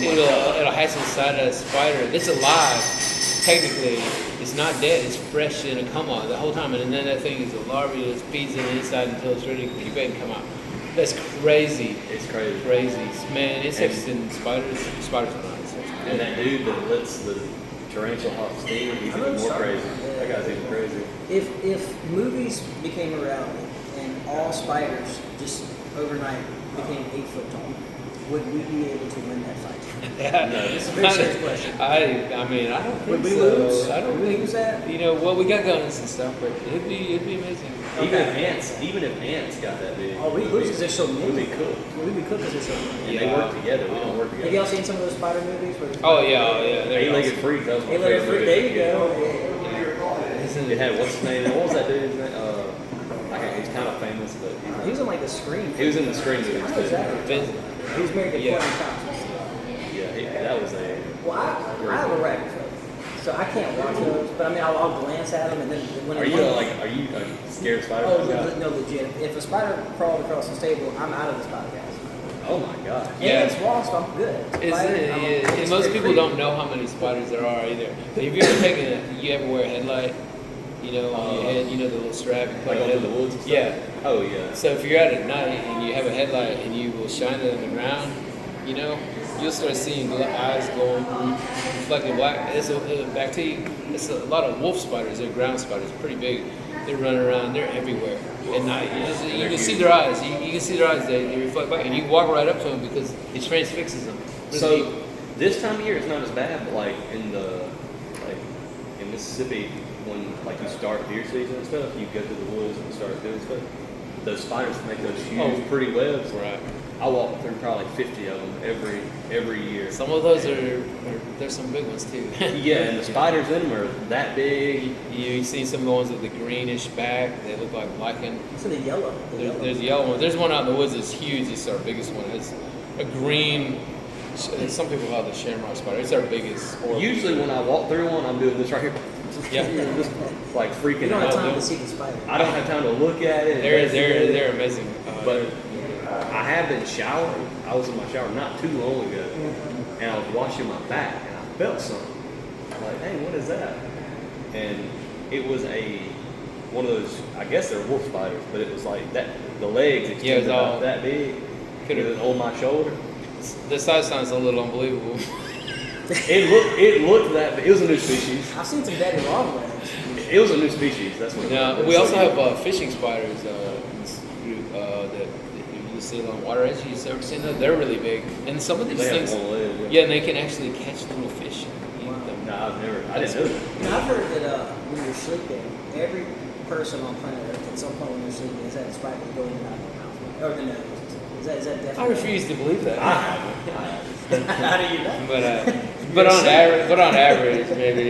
[SPEAKER 2] it'll hatch inside of a spider. It's alive. Technically, it's not dead. It's fresh in a coma the whole time, and then that thing is a larvae that feeds in the inside until it's ready to incubate and come out. That's crazy.
[SPEAKER 1] It's crazy.
[SPEAKER 2] Man, it's interesting. Spiders are not.
[SPEAKER 1] And that dude that lets the tarantula hawk sting, he's even more crazy. That guy's even crazy.
[SPEAKER 3] If movies became a reality and all spiders just overnight became 8 foot tall, would we be able to win that fight?
[SPEAKER 1] No,
[SPEAKER 3] This is a very serious question.
[SPEAKER 2] I mean, I don't think
[SPEAKER 3] Would we
[SPEAKER 2] so.
[SPEAKER 3] lose?
[SPEAKER 2] I don't
[SPEAKER 3] Would we
[SPEAKER 2] think
[SPEAKER 3] lose that?
[SPEAKER 2] we got guns and stuff, but it'd be amazing.
[SPEAKER 1] Even if ants got that big.
[SPEAKER 3] Oh, we lose because they're so many.
[SPEAKER 1] We'd be cooked.
[SPEAKER 3] We'd be cooked because they're so many.
[SPEAKER 1] And they work together. We don't work
[SPEAKER 3] Have
[SPEAKER 1] together.
[SPEAKER 3] y'all seen some of those spider movies?
[SPEAKER 2] Oh yeah.
[SPEAKER 1] Eight-legged freak. That was my
[SPEAKER 3] Eight-legged
[SPEAKER 1] favorite
[SPEAKER 3] freak.
[SPEAKER 1] movie.
[SPEAKER 3] There you go.
[SPEAKER 1] It had what's his name? What was that dude's name? He's kind of famous, but
[SPEAKER 3] He was in like the Scream.
[SPEAKER 1] he was in the Scream movies
[SPEAKER 3] How is
[SPEAKER 1] too.
[SPEAKER 3] that? He was married to
[SPEAKER 2] Yeah.
[SPEAKER 3] Courtney Cox.
[SPEAKER 1] Yeah, that was a.
[SPEAKER 3] Well, I have arachnophobia, so I can't watch those. But I mean, I'll glance at them, and then when
[SPEAKER 1] Are you scared of spiders?
[SPEAKER 3] Oh, no, legit. If a spider crawled across the table, I'm out of this podcast.
[SPEAKER 1] Oh my god.
[SPEAKER 2] Yeah.
[SPEAKER 3] Ants, wasp, I'm good.
[SPEAKER 2] And most people don't know how many spiders there are either. Have you ever wear a headlight? On your head, the little strap. You
[SPEAKER 1] Like into the woods and stuff?
[SPEAKER 2] Yeah.
[SPEAKER 1] Oh yeah.
[SPEAKER 2] So if you're out at night and you have a headlight and you will shine it on the ground, you'll start seeing eyes going reflecting black. It's a lot of wolf spiders. They're ground spiders, pretty big. They run around. They're everywhere at night. You can see their eyes. You can see their eyes. They reflect back, and you can walk right up to them because it transfixes them.
[SPEAKER 1] So this time of year it's not as bad, but like in Mississippi, when you start deer season and stuff, you go to the woods and start doing stuff. Those spiders make those huge, pretty webs.
[SPEAKER 2] Right.
[SPEAKER 1] I walk through probably 50 of them every year.
[SPEAKER 2] Some of those there's some big ones too.
[SPEAKER 1] Yeah, and the spiders in them are that big.
[SPEAKER 2] You see some ones with the greenish back. They look like lichen.
[SPEAKER 3] So the yellow.
[SPEAKER 2] There's yellow one. There's one out in the woods that's huge. It's our biggest one. It's a green. Some people call it the shamrock spider. It's our biggest.
[SPEAKER 1] Usually when I walk through one, I'm doing this right here.
[SPEAKER 2] Yeah.
[SPEAKER 1] Just like freaking
[SPEAKER 3] You don't have
[SPEAKER 1] out.
[SPEAKER 3] time to see the spider.
[SPEAKER 1] I don't have time to look at it.
[SPEAKER 2] They're amazing.
[SPEAKER 1] But I have been showering. I was in my shower not too long ago, and I was washing my back, and I felt something. I'm like, hey, what is that? And it was one of those. I guess they're wolf spiders, but it was like that. The legs extended about that big. It was on my shoulder.
[SPEAKER 2] The size sounds a little unbelievable.
[SPEAKER 1] It looked that big. It was a new species.
[SPEAKER 3] I've seen some daddy long legs.
[SPEAKER 1] It was a new species. That's what.
[SPEAKER 2] Now we also have fishing spiders that you see along water edges. You've ever seen them? They're really big, and some of these
[SPEAKER 1] They
[SPEAKER 2] things.
[SPEAKER 1] have one leg.
[SPEAKER 2] Yeah, and they can actually catch little fish and eat them.
[SPEAKER 1] No, I didn't know that.
[SPEAKER 3] And I've heard that when you're sleeping, every person on planet Earth at some point when they're sleeping has had a spider go in and out of their mouth or the nose. Is that definitely?
[SPEAKER 2] I refuse to believe that.
[SPEAKER 1] I haven't.
[SPEAKER 3] How do you know?
[SPEAKER 2] But on average, maybe.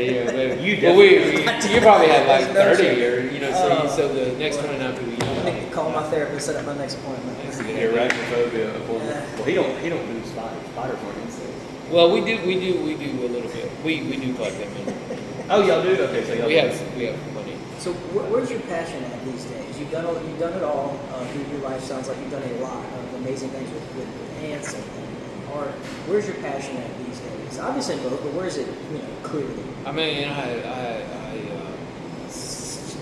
[SPEAKER 1] You
[SPEAKER 2] definitely. You probably had like
[SPEAKER 3] There's no
[SPEAKER 2] 30
[SPEAKER 3] chance.
[SPEAKER 2] or so the next 29 people.
[SPEAKER 3] I need to call my therapist, set up my next appointment.
[SPEAKER 1] Arachnophobia. Well, he don't do spiders. Spiders aren't insects.
[SPEAKER 2] Well, we do a little bit. We do collect them. And
[SPEAKER 1] Oh, y'all do? Okay, so y'all
[SPEAKER 2] we
[SPEAKER 1] do.
[SPEAKER 2] have plenty.
[SPEAKER 3] So where's your passion at these days? You've done it all through your life. Sounds like you've done a lot of amazing things with ants and art. Where's your passion at these days? Obviously in both, but where is it? Clearly.
[SPEAKER 2] I mean,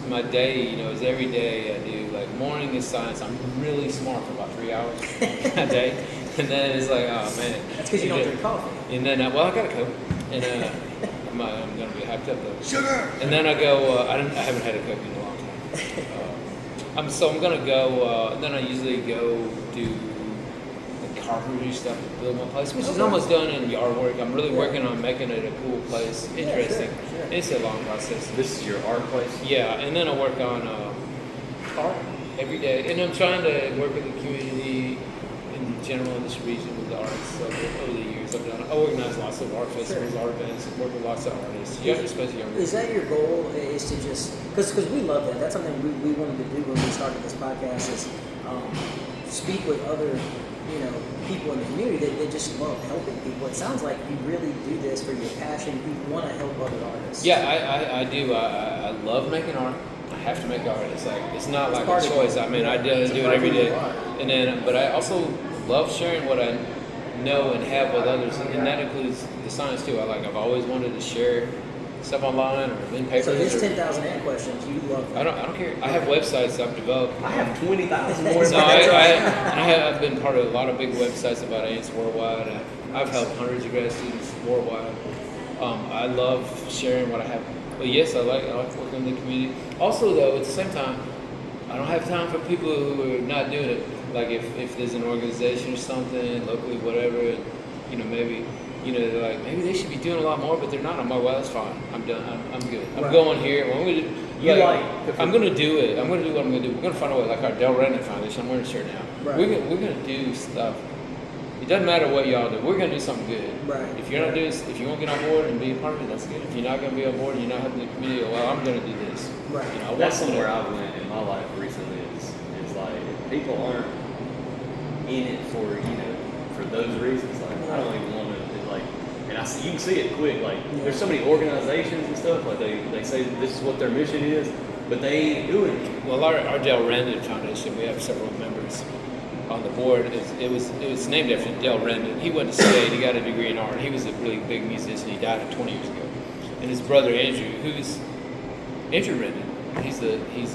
[SPEAKER 2] my day, is every day I do like morning is science. I'm really smart for about 3 hours a day, and then it's like, oh man.
[SPEAKER 3] That's because you don't drink coffee.
[SPEAKER 2] And then I got a Coke, and I'm gonna be hyped up though.
[SPEAKER 1] Sugar!
[SPEAKER 2] And then I go. I haven't had a Coke in a long time. I'm gonna go. And then I usually go do the carpentry stuff to build my place, which is almost done in yard work. I'm really working on making it a cool place, interesting.
[SPEAKER 3] Sure.
[SPEAKER 2] It's a long process.
[SPEAKER 1] This is your art place?
[SPEAKER 2] Yeah, and then I work on art every day, and I'm trying to work with the community in general in this region with the arts over the years. I organize lots of art festivals, art events, work with lots of artists, especially younger.
[SPEAKER 3] Is that your goal? Is to just because we love that. That's something we wanted to do when we started this podcast. Is speak with other people in the community that just love helping people. It sounds like you really do this for your passion. You want to help other artists.
[SPEAKER 2] Yeah, I do. I love making art. I have to make art. It's not like a choice. I mean, I do it every day. And then, but I also love sharing what I know and have with others, and that includes the science too. I've always wanted to share stuff online or in papers.
[SPEAKER 3] So this 10,000 ant questions, you love that.
[SPEAKER 2] I don't care. I have websites I've developed.
[SPEAKER 1] I have 20,000 more.
[SPEAKER 2] No, I've been part of a lot of big websites about ants worldwide. I've helped hundreds of grad students worldwide. I love sharing what I have. But yes, I like working in the community. Also, though, at the same time, I don't have time for people who are not doing it. Like if there's an organization or something locally, whatever, maybe they're like maybe they should be doing a lot more, but they're not. I'm like, well, that's fine. I'm done. I'm good. I'm going here. I'm gonna do it. I'm gonna do what I'm gonna do. We're gonna find a way. Like our Del Renton Foundation. I'm wearing a shirt now.
[SPEAKER 3] Right.
[SPEAKER 2] We're gonna do stuff. It doesn't matter what y'all do. We're gonna do something good.
[SPEAKER 3] Right.
[SPEAKER 2] If you're not doing, if you won't get on board and be a part of it, that's good. If you're not gonna be on board and you're not helping the community, well, I'm gonna do this.
[SPEAKER 3] Right.
[SPEAKER 1] That's somewhere I went in my life recently. Is like if people aren't in it for those reasons. Like I don't even want to and you can see it quick. Like there's so many organizations and stuff. Like they say this is what their mission is, but they ain't doing it.
[SPEAKER 2] Well, our Del Renton Foundation, we have several members on the board. It was named after Del Renton. He went to state. He got a degree in art. He was a really big musician. He died 20 years ago. And his brother Andrew, who's Andrew Renton, he's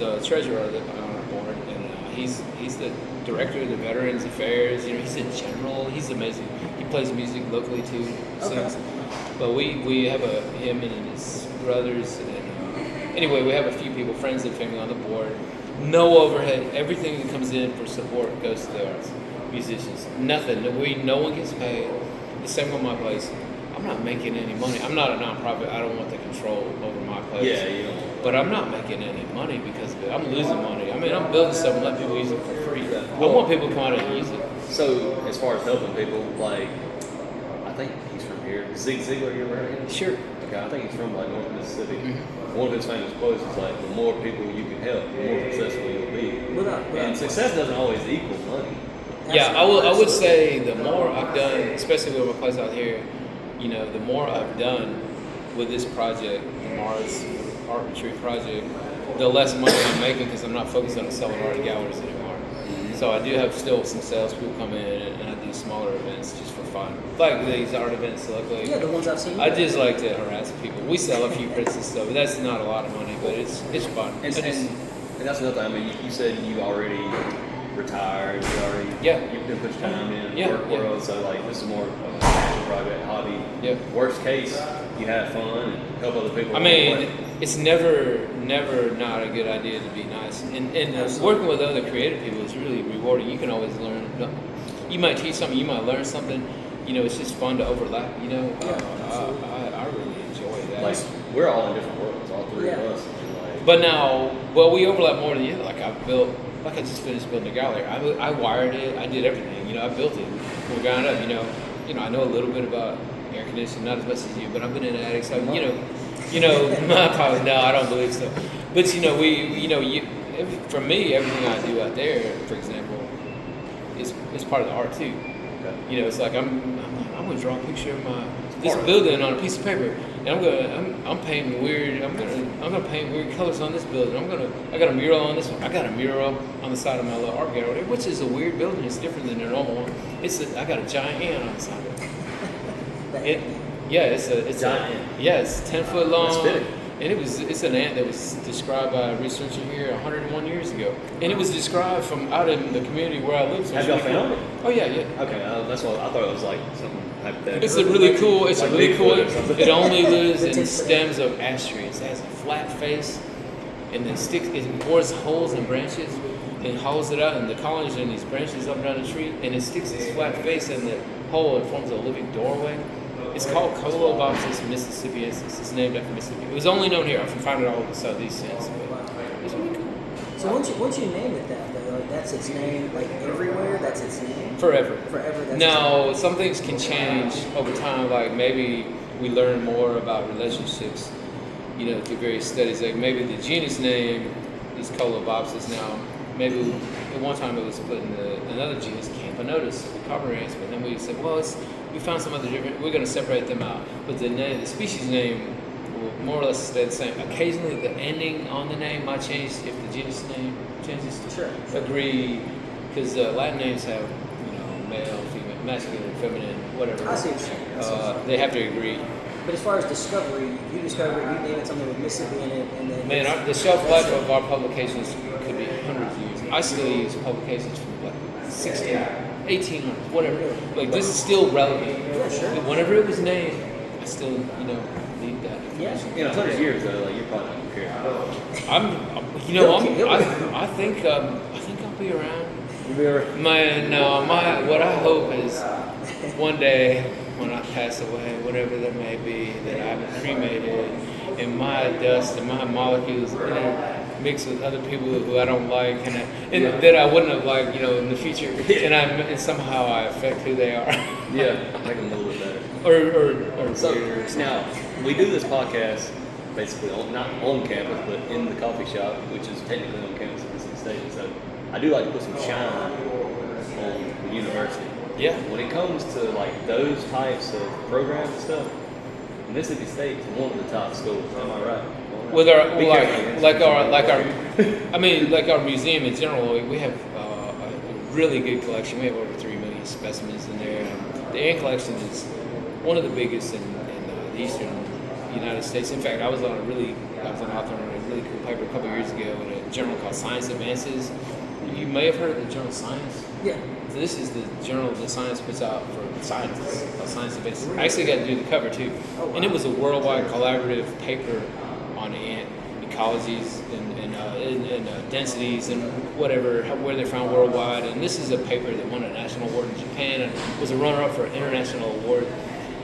[SPEAKER 2] a treasurer on our board, and he's the director of the Veterans Affairs. He's a general. He's amazing. He plays music locally too. Sings. But we have him and his brothers, and anyway, we have a few people, friends and family on the board. No overhead. Everything that comes in for support goes to the arts. Musicians. Nothing. No one gets paid. The same with my place. I'm not making any money. I'm not a nonprofit. I don't want the control over my place.
[SPEAKER 1] Yeah, you don't.
[SPEAKER 2] But I'm not making any money because of it. I'm losing money. I mean, I'm building stuff and letting people use it for free. I want people to come out and use it.
[SPEAKER 1] So, as far as helping people, I think he's from here. Zig Ziglar, you ever heard of him?
[SPEAKER 2] Sure.
[SPEAKER 1] Okay, I think he's from North Mississippi. Mm-hmm. One of his famous quotes is the more people you can help, the more successful you'll be. And success doesn't always equal money.
[SPEAKER 2] Yeah, I would say the more I've done, especially with my place out here, the more I've done with this project, the Mars Art Retreat project, the less money I'm making because I'm not focused on selling art at galleries anymore. Mm-hmm. So I do have still some salespeople come in and I do smaller events just for fun. Like these art events locally.
[SPEAKER 3] Yeah, the ones I've seen.
[SPEAKER 2] I just like to harass people. We sell a few prints and stuff, but that's not a lot of money, but it's fun.
[SPEAKER 1] And that's another thing. I mean, you said you already retired. You've been put your time in work world. So this is more of a passion project, hobby.
[SPEAKER 2] Yeah.
[SPEAKER 1] Worst case, you have fun and help other people.
[SPEAKER 2] I mean, it's never not a good idea to be nice. And working with other creative people is really rewarding. You can always learn. You might teach something, you might learn something. It's just fun to overlap. I really enjoy that.
[SPEAKER 1] We're all in different worlds, all three of us.
[SPEAKER 2] But now, we overlap more than the other. I just finished building a gallery. I wired it. I did everything. I built it from the ground up. I know a little bit about air conditioning, not as much as you, but I've been in attics. So, no, I don't believe so. But for me, everything I do out there, for example, is part of the art too. Okay. It's like I'm gonna draw a picture of this building on a piece of paper, and I'm painting weird. I'm gonna paint weird colors on this building. I got a mural on this one. I got a mural on the side of my little art gallery, which is a weird building. It's different than a normal one. I got a giant ant on the side of it. It's
[SPEAKER 1] giant ant.
[SPEAKER 2] It's 10 foot long.
[SPEAKER 1] That's big.
[SPEAKER 2] And it's an ant that was described by a researcher here 101 years ago. And it was described from out in the community where I live. So
[SPEAKER 1] have y'all found it?
[SPEAKER 2] Oh, yeah.
[SPEAKER 1] Okay, that's what I thought it was something hypothetical.
[SPEAKER 2] It's really cool. It only lives in
[SPEAKER 3] It's
[SPEAKER 2] stems of ash trees. It has a flat face, and then it bores holes in branches and hollows it out, and the colonies are in these branches up and down the tree, and it sticks its flat face in the hole and forms a living doorway. It's called Colobopsis mississippiensis. It's named after Mississippi. It was only known here. I can find it all over the southeast since, but it's really cool.
[SPEAKER 3] So once you name it that, though, like that's its name, like everywhere, that's its name?
[SPEAKER 2] Forever.
[SPEAKER 3] Forever, that's
[SPEAKER 2] Now, some things can change over time, like maybe we learn more about relationships, through various studies. Like maybe the genus name is Colobopsis now. Maybe at one time it was put in another genus, Camponotus, the carpenter ants, but then we said, well, we found some other different, we're going to separate them out. But the species name will more or less stay the same. Occasionally the ending on the name might change if the genus name changes.
[SPEAKER 3] Sure.
[SPEAKER 2] Agree, because Latin names have, male, female, masculine, feminine, whatever.
[SPEAKER 3] I see what you're saying.
[SPEAKER 2] They have to agree.
[SPEAKER 3] But as far as discovery, you discover it, you name it something with Mississippi in it, and then...
[SPEAKER 2] Man, the shelf life of our publications could be hundreds of years. I still use publications from like 1800s, whatever. Like this is still relevant.
[SPEAKER 3] Yeah, sure.
[SPEAKER 2] Whenever it was named, I still, need that information.
[SPEAKER 1] In 100 years though, like you're probably not gonna care.
[SPEAKER 2] I think I'll be around.
[SPEAKER 1] You'll be around.
[SPEAKER 2] What I hope is one day when I pass away, whatever there may be, that I'm cremated and my dust and my molecules mixed with other people who I don't like and that I wouldn't have liked, in the future, and somehow I affect who they are.
[SPEAKER 1] Yeah, make them a little bit better.
[SPEAKER 2] Or
[SPEAKER 1] So now we do this podcast basically not on campus, but in the coffee shop, which is technically on campus in Mississippi State. So I do like to put some shine on the university.
[SPEAKER 2] Yeah.
[SPEAKER 1] When it comes to like those types of programs and stuff, Mississippi State is one of the top schools. Am I right?
[SPEAKER 2] With our like our museum in general, we have a really good collection. We have over 3 million specimens in there. The ant collection is one of the biggest in the eastern United States. In fact, I was an author on a really cool paper a couple of years ago in a journal called Science Advances. You may have heard of the journal Science.
[SPEAKER 3] Yeah.
[SPEAKER 2] This is the journal that Science puts out for scientists, called Science Advances. I actually got to do the cover too.
[SPEAKER 3] Oh, wow.
[SPEAKER 2] And it was a worldwide collaborative paper on ant ecologies and densities and whatever, where they're found worldwide. And this is a paper that won a national award in Japan and was a runner-up for an international award.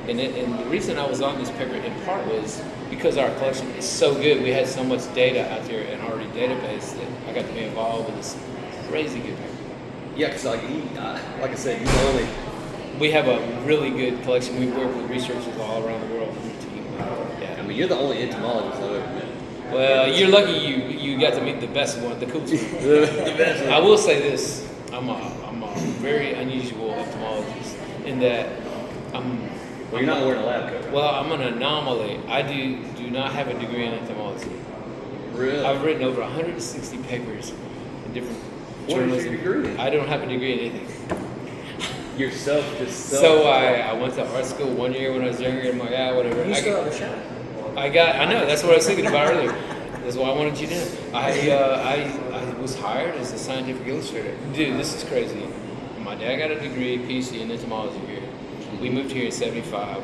[SPEAKER 2] And the reason I was on this paper in part was because our collection is so good. We had so much data out there in our already database that I got to be involved with this crazy good paper.
[SPEAKER 1] Yeah, because like I said, you only.
[SPEAKER 2] We have a really good collection. We work with researchers all around the world.
[SPEAKER 1] I mean, you're the only entomologist I've ever met.
[SPEAKER 2] Well, you're lucky you got to meet the best one, the coolest one.
[SPEAKER 1] The best one.
[SPEAKER 2] I will say this: I'm a very unusual entomologist in that
[SPEAKER 1] Well, you're not wearing a lab coat.
[SPEAKER 2] Well, I'm an anomaly. I do not have a degree in entomology.
[SPEAKER 1] Really?
[SPEAKER 2] I've written over 160 papers in different
[SPEAKER 1] What
[SPEAKER 2] journals.
[SPEAKER 1] is your degree in?
[SPEAKER 2] I don't have a degree in anything.
[SPEAKER 1] Yourself.
[SPEAKER 2] So I went to art school 1 year when I was younger, and I'm like, whatever.
[SPEAKER 3] You still have a shot.
[SPEAKER 2] I know, that's what I was thinking about earlier. That's why I wanted you to know. I was hired as a scientific illustrator. Dude, this is crazy. My dad got a degree, PhD in entomology here. We moved here in 75.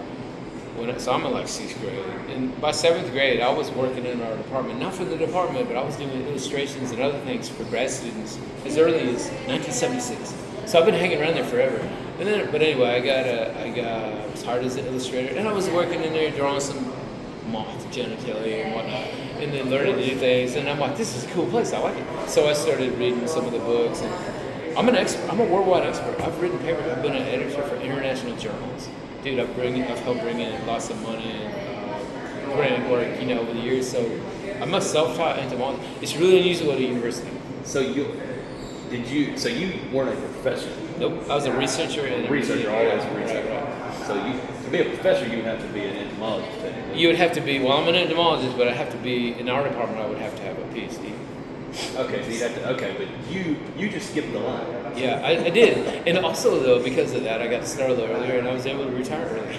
[SPEAKER 2] So I'm in like 6th grade. And by 7th grade, I was working in our department. Not for the department, but I was doing illustrations and other things for grad students as early as 1976. So I've been hanging around there forever. But anyway, I was hired as an illustrator. And I was working in there drawing some moth genitalia and whatnot. And then learning to do things. And I'm like, this is a cool place. I like it. So I started reading some of the books. And I'm an expert. I'm a worldwide expert. I've written papers. I've been an editor for international journals. Dude, I've helped bring in lots of money and grant work, over the years. So I'm a self-taught entomologist. It's really unusual at a university.
[SPEAKER 1] So you weren't a professor?
[SPEAKER 2] Nope. I was a researcher and
[SPEAKER 1] Researcher, always a researcher.
[SPEAKER 2] Right.
[SPEAKER 1] So to be a professor, you would have to be an entomologist. Technically.
[SPEAKER 2] You would have to be. Well, I'm an entomologist, but I have to be in our department. I would have to have a PhD.
[SPEAKER 1] Okay, so you'd have to. Okay, but you just skipped the line.
[SPEAKER 2] Yeah, I did. And also, though, because of that, I got to start a little earlier, and I was able to retire early.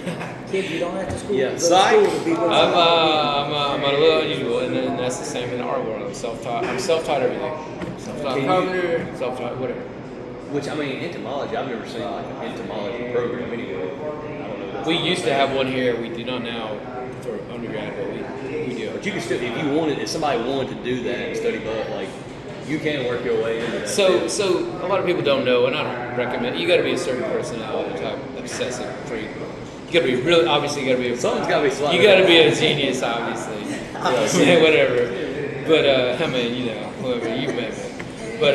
[SPEAKER 3] Kid, you don't have to school.
[SPEAKER 1] Yeah,
[SPEAKER 3] go to school to be what you
[SPEAKER 2] I'm a little unusual, and then that's the same in the art world. I'm self-taught. I'm self-taught everything. Self-taught carpenter, self-taught whatever.
[SPEAKER 1] Which, I mean, entomology, I've never seen like an entomology program anywhere. I don't know.
[SPEAKER 2] We used to have one here. We do not now for undergrad, but we do.
[SPEAKER 1] But you can still, if somebody wanted to do that and study bug, like, you can work your way into that.
[SPEAKER 2] So a lot of people don't know, and I don't recommend. You got to be a certain personality type, obsessive freak. You got to be something's
[SPEAKER 1] got to be slightly.
[SPEAKER 2] You got to be a genius, obviously. Yeah, whatever. But I mean, whoever you met me. But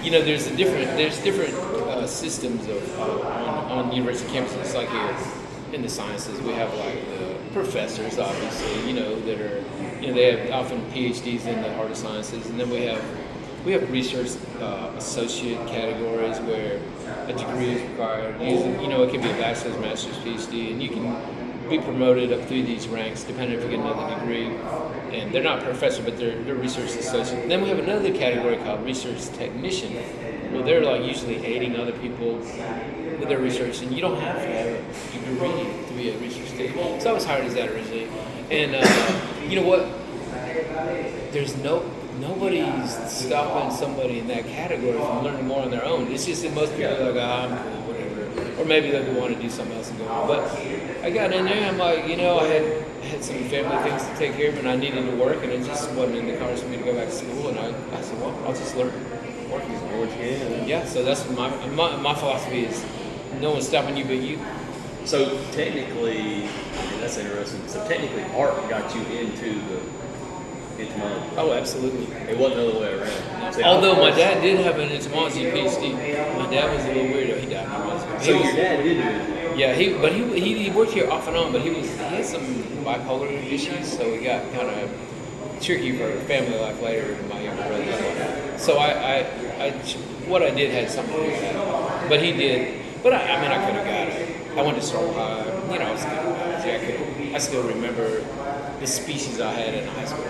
[SPEAKER 2] there's different systems of on university campuses. Like here in the sciences, we have like the professors, obviously, that are, they have often PhDs in the art of sciences, and then we have research associate categories where a degree is required. Usually, it can be a bachelor's, master's, PhD, and you can be promoted up through these ranks depending if you get another degree. And they're not professor, but they're research associate. Then we have another category called research technician. Well, they're like usually aiding other people with their research, and you don't have to have a degree to be a research technician. So I was hired as that originally, and you know what? There's nobody's stopping somebody in that category from learning more on their own. It's just that most people are like, I'm cool, whatever. Or maybe they'll want to do something else and go on. But I got in there, I'm like, I had some family things to take care of, and I needed to work, and it just wasn't in the cards for me to go back to school. And I said, well, I'll just learn. Yeah, so that's my philosophy is no one's stopping you but you.
[SPEAKER 1] So technically, that's interesting. So technically, art got you into the entomology.
[SPEAKER 2] Oh, absolutely.
[SPEAKER 1] It wasn't the other way around.
[SPEAKER 2] Although my dad did have an entomology PhD. My dad was a little weirdo. He died.
[SPEAKER 1] So your dad did do it?
[SPEAKER 2] Yeah, he worked here off and on, but he had some bipolar issues, so it got kind of tricky for family life later with my younger brother. So what I did had something to do with that. But he did. But I could have got it. I went to Seoul High. I was good at I still remember the species I had in high school.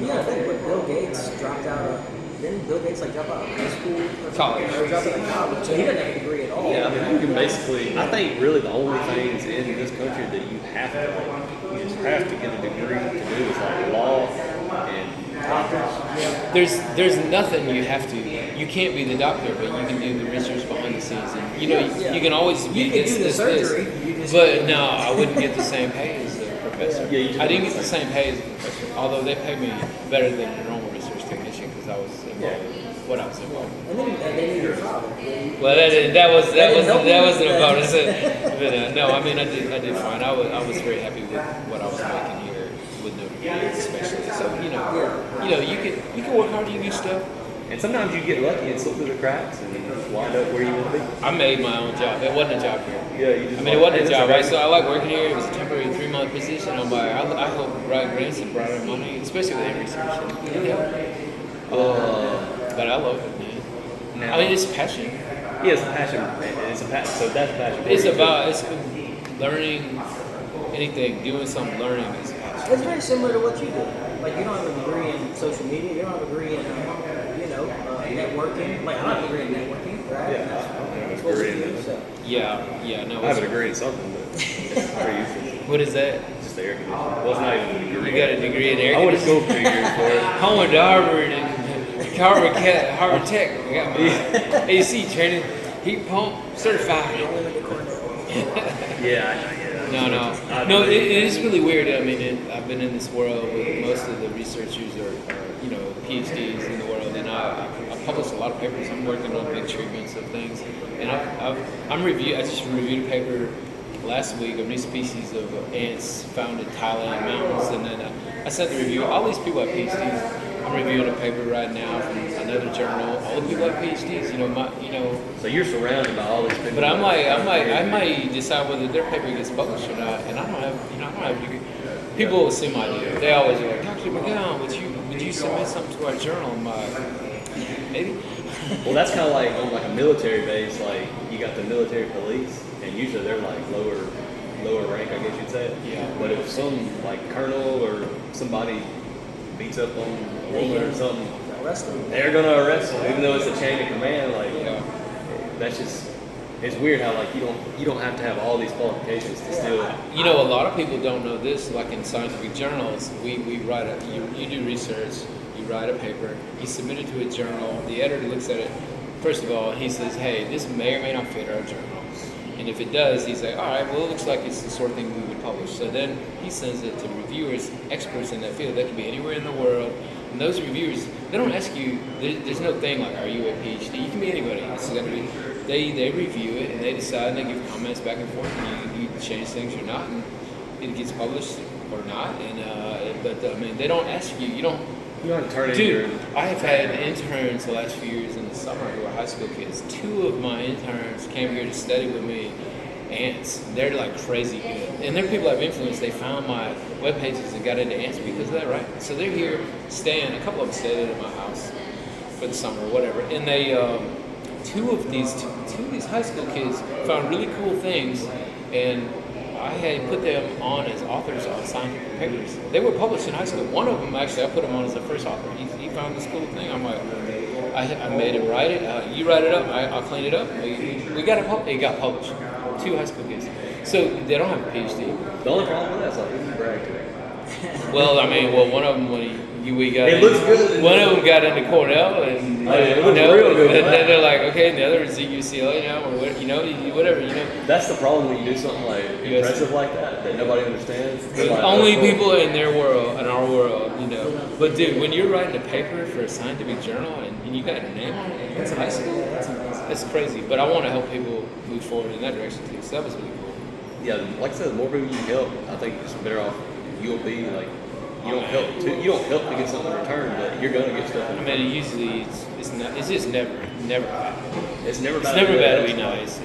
[SPEAKER 3] Yeah, I think when Bill Gates dropped out of, didn't Bill Gates drop out of high school?
[SPEAKER 2] College.
[SPEAKER 3] Or dropped out of college. So he doesn't have a degree at all.
[SPEAKER 1] Yeah, you can basically, I think really the only things in this country that you have to, you just have to get a degree to do is law and
[SPEAKER 2] There's nothing you have to. You can't be the doctor, but you can do the research behind the scenes, and you can always be
[SPEAKER 3] you can do the surgery.
[SPEAKER 2] But no, I wouldn't get the same pay as the professor.
[SPEAKER 1] Yeah,
[SPEAKER 2] I didn't get the same pay as the professor, although they pay me better than a normal research technician because I was involved with what I was involved with.
[SPEAKER 3] And then your father.
[SPEAKER 2] Well, that wasn't a bonus. But no, I did fine. I was very happy with what I was making here with no degree, especially. So you can work hard, you do stuff.
[SPEAKER 1] And sometimes you get lucky and slip through the cracks and just wind up where you want to be.
[SPEAKER 2] I made my own job. It wasn't a job here.
[SPEAKER 1] Yeah, you just
[SPEAKER 2] it wasn't a job, right? So I like working here. It was a temporary 3-month position. I'm like, I hope write grants and brought in money, especially with research. But I love it, man.
[SPEAKER 1] Now,
[SPEAKER 2] it's passion.
[SPEAKER 1] Yeah, it's a passion. It's a passion. So that's passion.
[SPEAKER 2] It's learning anything, doing something, learning is passion.
[SPEAKER 3] It's very similar to what you do. You don't have a degree in social media. You don't have a degree in networking. I don't have a degree in networking, right?
[SPEAKER 1] Yeah,
[SPEAKER 3] that's what we do. So.
[SPEAKER 2] Yeah, no.
[SPEAKER 1] I have a degree in something, but it's very useful.
[SPEAKER 2] What is that?
[SPEAKER 1] Just the air conditioning. Well, it's not even a degree.
[SPEAKER 2] You got a degree in air
[SPEAKER 1] I would have
[SPEAKER 2] conditioning?
[SPEAKER 1] schooled 2 years for it.
[SPEAKER 2] I went to Harvard and Harvard Tech. I got my AC training, heat pump certified. No, it is really weird. I've been in this world with most of the researchers or PhDs in the world, and I published a lot of papers. I'm working on big treatments of things, and I just reviewed a paper last week of new species of ants found in Thailand mountains, and then I sent the review. All these people have PhDs. I'm reviewing a paper right now from another journal. All the people have PhDs.
[SPEAKER 1] So you're surrounded by all these people.
[SPEAKER 2] But I might decide whether their paper gets published or not, and I don't have a degree. People will see my deal. They always are like, Dr. MacGown, would you submit something to our journal? I'm like, maybe.
[SPEAKER 1] Well, that's kind of like on a military base. You got the military police, and usually they're lower rank, I guess you'd say.
[SPEAKER 2] Yeah.
[SPEAKER 1] But if some colonel or somebody beats up on a woman or something, they're gonna arrest them, even though it's a chain of command. That's just. It's weird how you don't have to have all these qualifications to still.
[SPEAKER 2] A lot of people don't know this. Like in scientific journals, we write you do research, you write a paper, you submit it to a journal. The editor looks at it. First of all, he says, "Hey, this may or may not fit our journal." And if it does, he's like, "All right, well, it looks like it's the sort of thing we would publish." So then he sends it to reviewers, experts in that field. They can be anywhere in the world. And those reviewers, they don't ask you. There's no thing like, "Are you a PhD?" You can be anybody. This is gonna be. They review it and they decide and they give comments back and forth and you change things or not and it gets published or not. And but I mean, they don't ask you. You don't.
[SPEAKER 1] You don't have to turn in
[SPEAKER 2] Dude, I have had interns the last few years in the summer who are high school kids. 2 of my interns came here to study with me. Ants, they're like crazy good, and they're people I've influenced. They found my web pages and got into ants because of that, right? So they're here staying. A couple of them stayed at my house for the summer or whatever, and they two of these high school kids found really cool things, and I had put them on as authors on scientific papers. They were published in high school. One of them, actually, I put him on as the first author. He found this cool thing. I'm like, I made him write it. You write it up. I'll clean it up. We got it. It got published. 2 high school kids. So they don't have a PhD.
[SPEAKER 1] The only problem with that is like, you brag to it.
[SPEAKER 2] Well, I mean, one of them we got.
[SPEAKER 1] It looks good.
[SPEAKER 2] One of them got into Cornell, and
[SPEAKER 1] it looks real good.
[SPEAKER 2] And then they're like, okay, and the other is at UCLA now, or what, whatever.
[SPEAKER 1] That's the problem when you do something like impressive like that nobody understands. Like,
[SPEAKER 2] only people in their world, in our world, But dude, when you're writing a paper for a scientific journal and you got your name on it, it's high school. That's crazy. But I want to help people move forward in that direction too. So that was really cool.
[SPEAKER 1] Yeah, like I said, the more people you help, I think it's better off you'll be. Like, you don't help to get something in return, but you're gonna get stuff.
[SPEAKER 2] I mean, usually it's just never bad.
[SPEAKER 1] It's never bad.
[SPEAKER 2] It's never bad to be nice,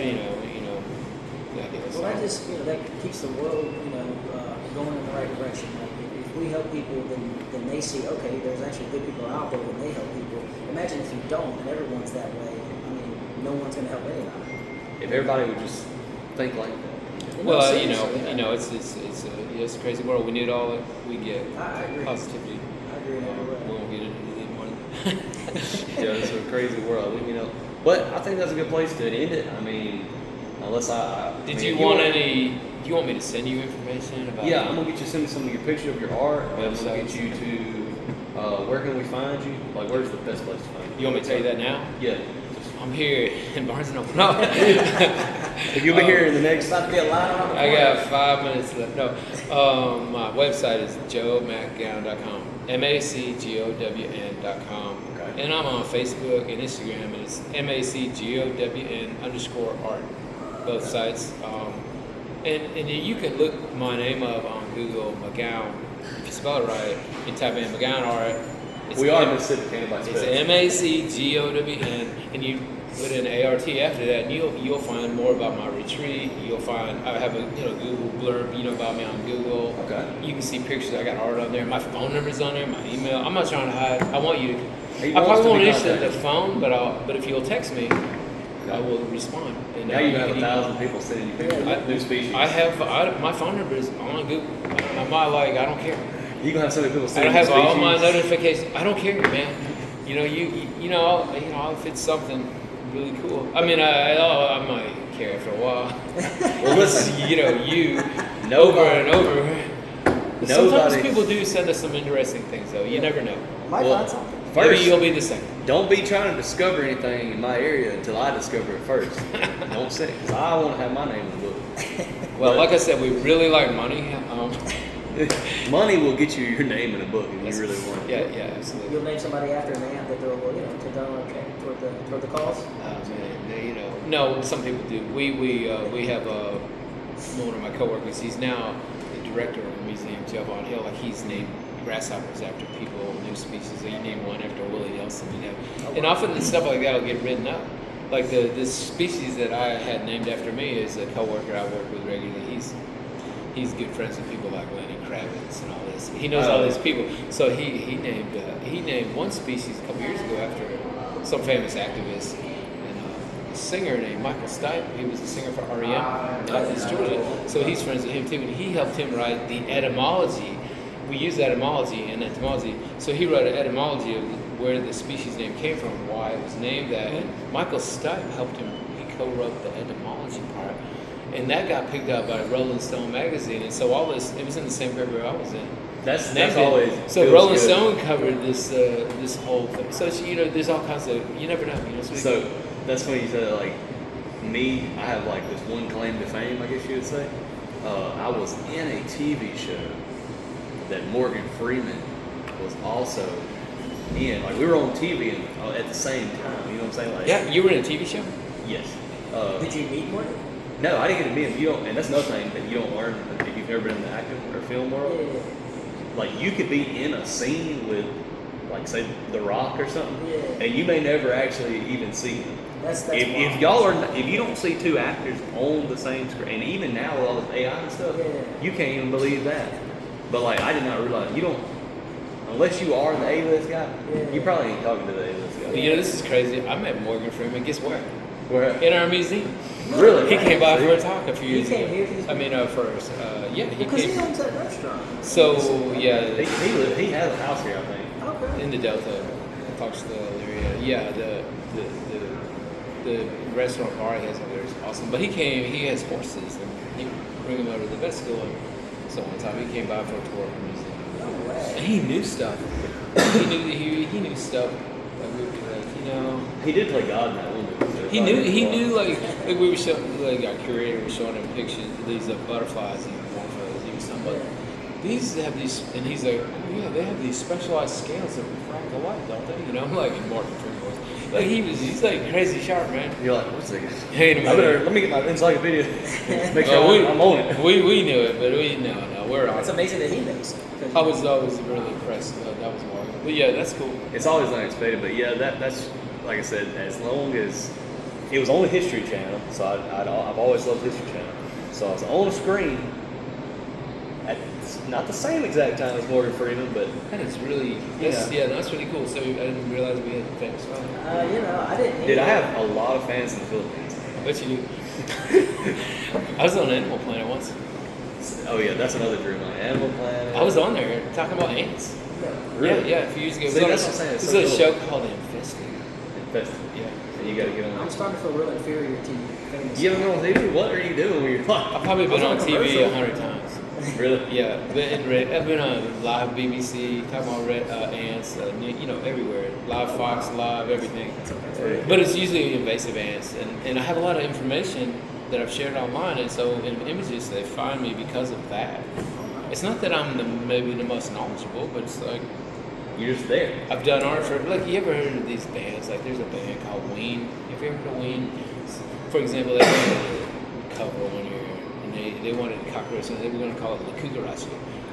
[SPEAKER 3] Well, that keeps the world, going in the right direction. Like if we help people, then they see, okay, there's actually good people out there, and they help people. Imagine if you don't, and everyone's that way. I mean, no one's going to help anybody.
[SPEAKER 1] If everybody would just think like that.
[SPEAKER 2] Well, it's a crazy world. We need all that we get.
[SPEAKER 3] I agree.
[SPEAKER 2] Positivity.
[SPEAKER 3] I agree.
[SPEAKER 2] We won't get into it more than
[SPEAKER 1] Yeah, it's a crazy world. But I think that's a good place to end it. I mean, unless
[SPEAKER 2] Do you want me to send you information about?
[SPEAKER 1] Yeah, I'm gonna get you to send me some of your pictures of your art. I'm gonna get you to. Where can we find you? Like, where's the best place to find you?
[SPEAKER 2] You want me to tell you that now?
[SPEAKER 1] Yeah.
[SPEAKER 2] I'm here in Barnes and Noble. No.
[SPEAKER 1] If you'll be here in the next.
[SPEAKER 3] About to be a line on the
[SPEAKER 2] I got 5 minutes left. No. My website is joemacgown.com. MacGown.com.
[SPEAKER 1] Okay.
[SPEAKER 2] And I'm on Facebook and Instagram, and it's MacGown_art. Both sites. And you can look my name up on Google, MacGown. If you spell it right, you type in MacGown art.
[SPEAKER 1] We are Mississippi Cannabis.
[SPEAKER 2] It's MacGown, and you put in ART after that, and you'll find more about my retreat. You'll find I have a Google blurb about me on Google.
[SPEAKER 1] Okay.
[SPEAKER 2] You can see pictures. I got art on there. My phone number's on there. My email. I'm not trying to hide. I want you to.
[SPEAKER 1] He
[SPEAKER 2] I
[SPEAKER 1] wants
[SPEAKER 2] probably
[SPEAKER 1] to
[SPEAKER 2] won't
[SPEAKER 1] be
[SPEAKER 2] answer the
[SPEAKER 1] contacted.
[SPEAKER 2] phone, but if you'll text me, I will respond. And
[SPEAKER 1] Now you have
[SPEAKER 2] can
[SPEAKER 1] 1,000 people sending you pictures of new species.
[SPEAKER 2] my phone number is on Google. I'm not like I don't care.
[SPEAKER 1] You gonna have so many people
[SPEAKER 2] I
[SPEAKER 1] sending
[SPEAKER 2] don't
[SPEAKER 1] you
[SPEAKER 2] have all my
[SPEAKER 1] species.
[SPEAKER 2] notifications. I don't care, man. If it's something really cool. I mean, I might care after a while.
[SPEAKER 1] Well, listen.
[SPEAKER 2] Over and over. Sometimes
[SPEAKER 1] Nobody-
[SPEAKER 2] people do send us some interesting things, though. You never know.
[SPEAKER 3] Might
[SPEAKER 1] Well,
[SPEAKER 3] find something.
[SPEAKER 2] Maybe
[SPEAKER 1] First,
[SPEAKER 2] you'll be the same.
[SPEAKER 1] don't be trying to discover anything in my area until I discover it first. Don't send it, because I want to have my name in the book.
[SPEAKER 2] Well, like I said, we really like money.
[SPEAKER 1] Money will get you your name in a book if you really want it.
[SPEAKER 2] Yeah, absolutely.
[SPEAKER 3] You'll name somebody after a name that they'll, take down toward the cause.
[SPEAKER 2] No, some people do. We have one of my coworkers. He's now the director of the museum, Jeff on Hill. Like he's named grasshoppers after people, new species. Like you name one after Willie Nelson. And often stuff like that will get written up. Like this species that I had named after me is a coworker I work with regularly. He's good friends with people like Lenny Kravitz and all this. He knows all these people. So he named one species a couple years ago after some famous activist and a singer named Michael Stipe. He was a singer for R.E.M. in Athens, Georgia. So he's friends with him too. And he helped him write the etymology. We use etymology in entomology. So he wrote an etymology of where the species name came from, why it was named that. And Michael Stipe helped him. He co-wrote the etymology part. And that got picked up by Rolling Stone magazine, and so all this, it was in the same paper I was in.
[SPEAKER 1] That's always.
[SPEAKER 2] So
[SPEAKER 1] feels
[SPEAKER 2] Rolling
[SPEAKER 1] good.
[SPEAKER 2] Stone covered this whole thing. So there's all kinds of, you never know.
[SPEAKER 1] So that's funny you said like me. I have like this one claim to fame, I guess you would say. I was in a TV show that Morgan Freeman was also in. Like we were on TV at the same time. You know what I'm saying? Like
[SPEAKER 2] yeah, you were in a TV show.
[SPEAKER 1] yes.
[SPEAKER 3] Did you meet one?
[SPEAKER 1] No, I didn't get to meet him. You don't, and that's another thing that you don't learn if you've never been in the acting or film world.
[SPEAKER 3] Yeah.
[SPEAKER 1] Like you could be in a scene with, like say, The Rock or something,
[SPEAKER 3] Yeah.
[SPEAKER 1] and you may never actually even see him.
[SPEAKER 3] That's
[SPEAKER 1] If y'all are, if you don't see two actors on the same screen, and even now with all this AI and stuff,
[SPEAKER 3] Yeah.
[SPEAKER 1] you can't even believe that. But like, I did not realize you don't, unless you are the A-list guy,
[SPEAKER 3] Yeah.
[SPEAKER 1] you probably ain't talking to the A-list guy.
[SPEAKER 2] But, you know, this is crazy. I met Morgan Freeman. Guess where?
[SPEAKER 1] Where?
[SPEAKER 2] In our museum.
[SPEAKER 1] Really?
[SPEAKER 2] He came by
[SPEAKER 1] See?
[SPEAKER 2] for a talk a few
[SPEAKER 3] He
[SPEAKER 2] years
[SPEAKER 3] came
[SPEAKER 2] ago.
[SPEAKER 3] here for this
[SPEAKER 2] I mean, first. Yeah, he
[SPEAKER 3] Because he
[SPEAKER 2] came.
[SPEAKER 3] owns that restaurant.
[SPEAKER 2] So, yeah,
[SPEAKER 1] He has a house here, I think.
[SPEAKER 3] Okay.
[SPEAKER 2] in the Delta, Foxville area. Yeah, the restaurant bar he has over there is awesome. But he came. He has horses, and he bring him over to the vet school. And so one time he came by for a tour of the museum,
[SPEAKER 3] No way.
[SPEAKER 2] and he knew stuff. he knew stuff that we would be like, you know.
[SPEAKER 1] He did play God in that one movie.
[SPEAKER 2] He knew like we were showing, like our curator was showing him pictures of these butterflies and morphos. He was talking about these have these, and he's like, oh yeah, they have these specialized scales that refract the light, don't they? You know, I'm like in Martin Freeman voice. Like he's like crazy sharp, man.
[SPEAKER 1] You're like, what's this?
[SPEAKER 2] Wait a
[SPEAKER 1] I
[SPEAKER 2] minute.
[SPEAKER 1] better let me get my encyclopedia. Make sure
[SPEAKER 2] Well,
[SPEAKER 1] I'm on it.
[SPEAKER 2] We knew it, but we're on
[SPEAKER 3] It's
[SPEAKER 2] it.
[SPEAKER 3] amazing that he knows it.
[SPEAKER 2] I was really impressed. That was Morgan. But yeah, that's cool.
[SPEAKER 1] It's always unexpected, but yeah, that's like I said. As long as it was on the History Channel, so I've always loved History Channel. So I was on a screen at not the same exact time as Morgan Freeman, but
[SPEAKER 2] That is really that's really cool. So I didn't realize we had famous fans.
[SPEAKER 3] You know, I didn't.
[SPEAKER 1] dude, I have a lot of fans in the Philippines.
[SPEAKER 2] I bet you do. I was on Animal Planet once.
[SPEAKER 1] Oh yeah, that's another dream. Like Animal Planet.
[SPEAKER 2] I was on there talking about ants.
[SPEAKER 1] Really?
[SPEAKER 2] Yeah, a few years ago.
[SPEAKER 1] See, that's what I'm saying, it's
[SPEAKER 2] This
[SPEAKER 1] so
[SPEAKER 2] is a
[SPEAKER 1] cool.
[SPEAKER 2] show called Infested.
[SPEAKER 1] Infested.
[SPEAKER 2] Yeah.
[SPEAKER 1] And you got to get on.
[SPEAKER 3] I'm starting to feel real inferior to you. Famous.
[SPEAKER 1] You haven't been on TV? What are you doing when you're like?
[SPEAKER 2] I've probably been
[SPEAKER 3] I
[SPEAKER 2] on
[SPEAKER 3] was on
[SPEAKER 2] TV
[SPEAKER 3] commercial.
[SPEAKER 2] 100 times.
[SPEAKER 1] Really?
[SPEAKER 2] Yeah, I've been on live BBC, talking about ants, you know, everywhere. Live Fox, live everything. But it's usually invasive ants, and I have a lot of information that I've shared online, and so in images they find me because of that. It's not that I'm maybe the most knowledgeable, but it's like
[SPEAKER 1] You're just there.
[SPEAKER 2] I've done art for, like, you ever heard of these bands? Like, there's a band called Ween. Have you ever heard of Ween? For example, they wanted a cover one year, and they wanted a cockroach, and they were going to call it La Cucaracha.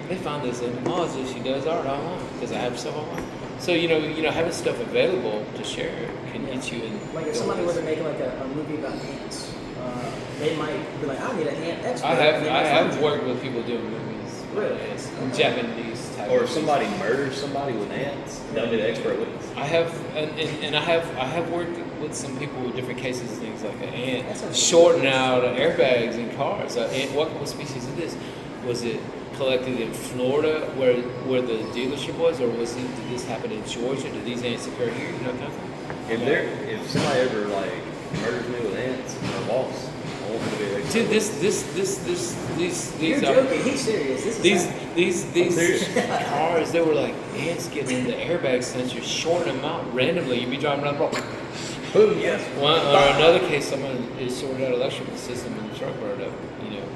[SPEAKER 2] They found this entomologist who does art online, because I have stuff online. So, you know, having stuff available to share can get you in.
[SPEAKER 3] Like if somebody were to make like a movie about ants, they might be like, I need an ant expert.
[SPEAKER 2] I
[SPEAKER 3] and they might find
[SPEAKER 2] have
[SPEAKER 3] you.
[SPEAKER 2] worked with people doing movies.
[SPEAKER 3] Really?
[SPEAKER 2] Japanese type.
[SPEAKER 1] Or if
[SPEAKER 2] movies.
[SPEAKER 1] somebody murders somebody with ants, they'll be the expert witness.
[SPEAKER 2] I have, and I have worked with some people with different cases, things like an ant
[SPEAKER 3] That's
[SPEAKER 2] shorting out airbags in cars. What species is this? Was it collected in Florida where the dealership was, or did this happen in Georgia? Did these ants occur here? You know, kind of thing.
[SPEAKER 1] If somebody ever like murders me with ants, or wasps, I want them to be the expert.
[SPEAKER 2] Dude, these
[SPEAKER 3] You're joking. He's serious. This is
[SPEAKER 2] these
[SPEAKER 1] serious.
[SPEAKER 2] cars, they were like ants getting in the airbag sensors, shorting them out randomly. You'd be driving around,
[SPEAKER 1] Boom, yes.
[SPEAKER 2] one, or another case, someone is sorted out electrical system and the truck burned up. You know,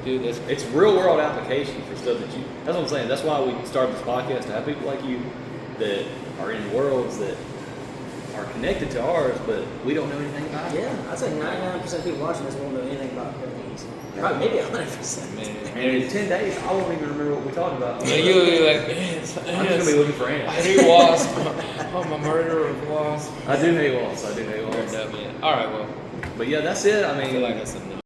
[SPEAKER 2] dude, that's
[SPEAKER 1] It's real world application for stuff that that's what I'm saying. That's why we started this podcast, to have people like you that are in worlds that are connected to ours, but we don't know anything about it.
[SPEAKER 3] Yeah, I'd say 99% of people watching this won't know anything about Philippines. Probably maybe 100%.
[SPEAKER 2] man.
[SPEAKER 1] And in 10 days, I won't even remember what we talked about.
[SPEAKER 2] And you'll be like, ants,
[SPEAKER 1] I'm just going to be looking for
[SPEAKER 2] I
[SPEAKER 1] ants.
[SPEAKER 2] hate wasp. I'm a murderer of wasp.
[SPEAKER 1] I do hate wasps. I do hate wasps.
[SPEAKER 2] All right, well,
[SPEAKER 1] But yeah, that's it. I
[SPEAKER 2] I
[SPEAKER 1] mean,
[SPEAKER 2] feel like I said no.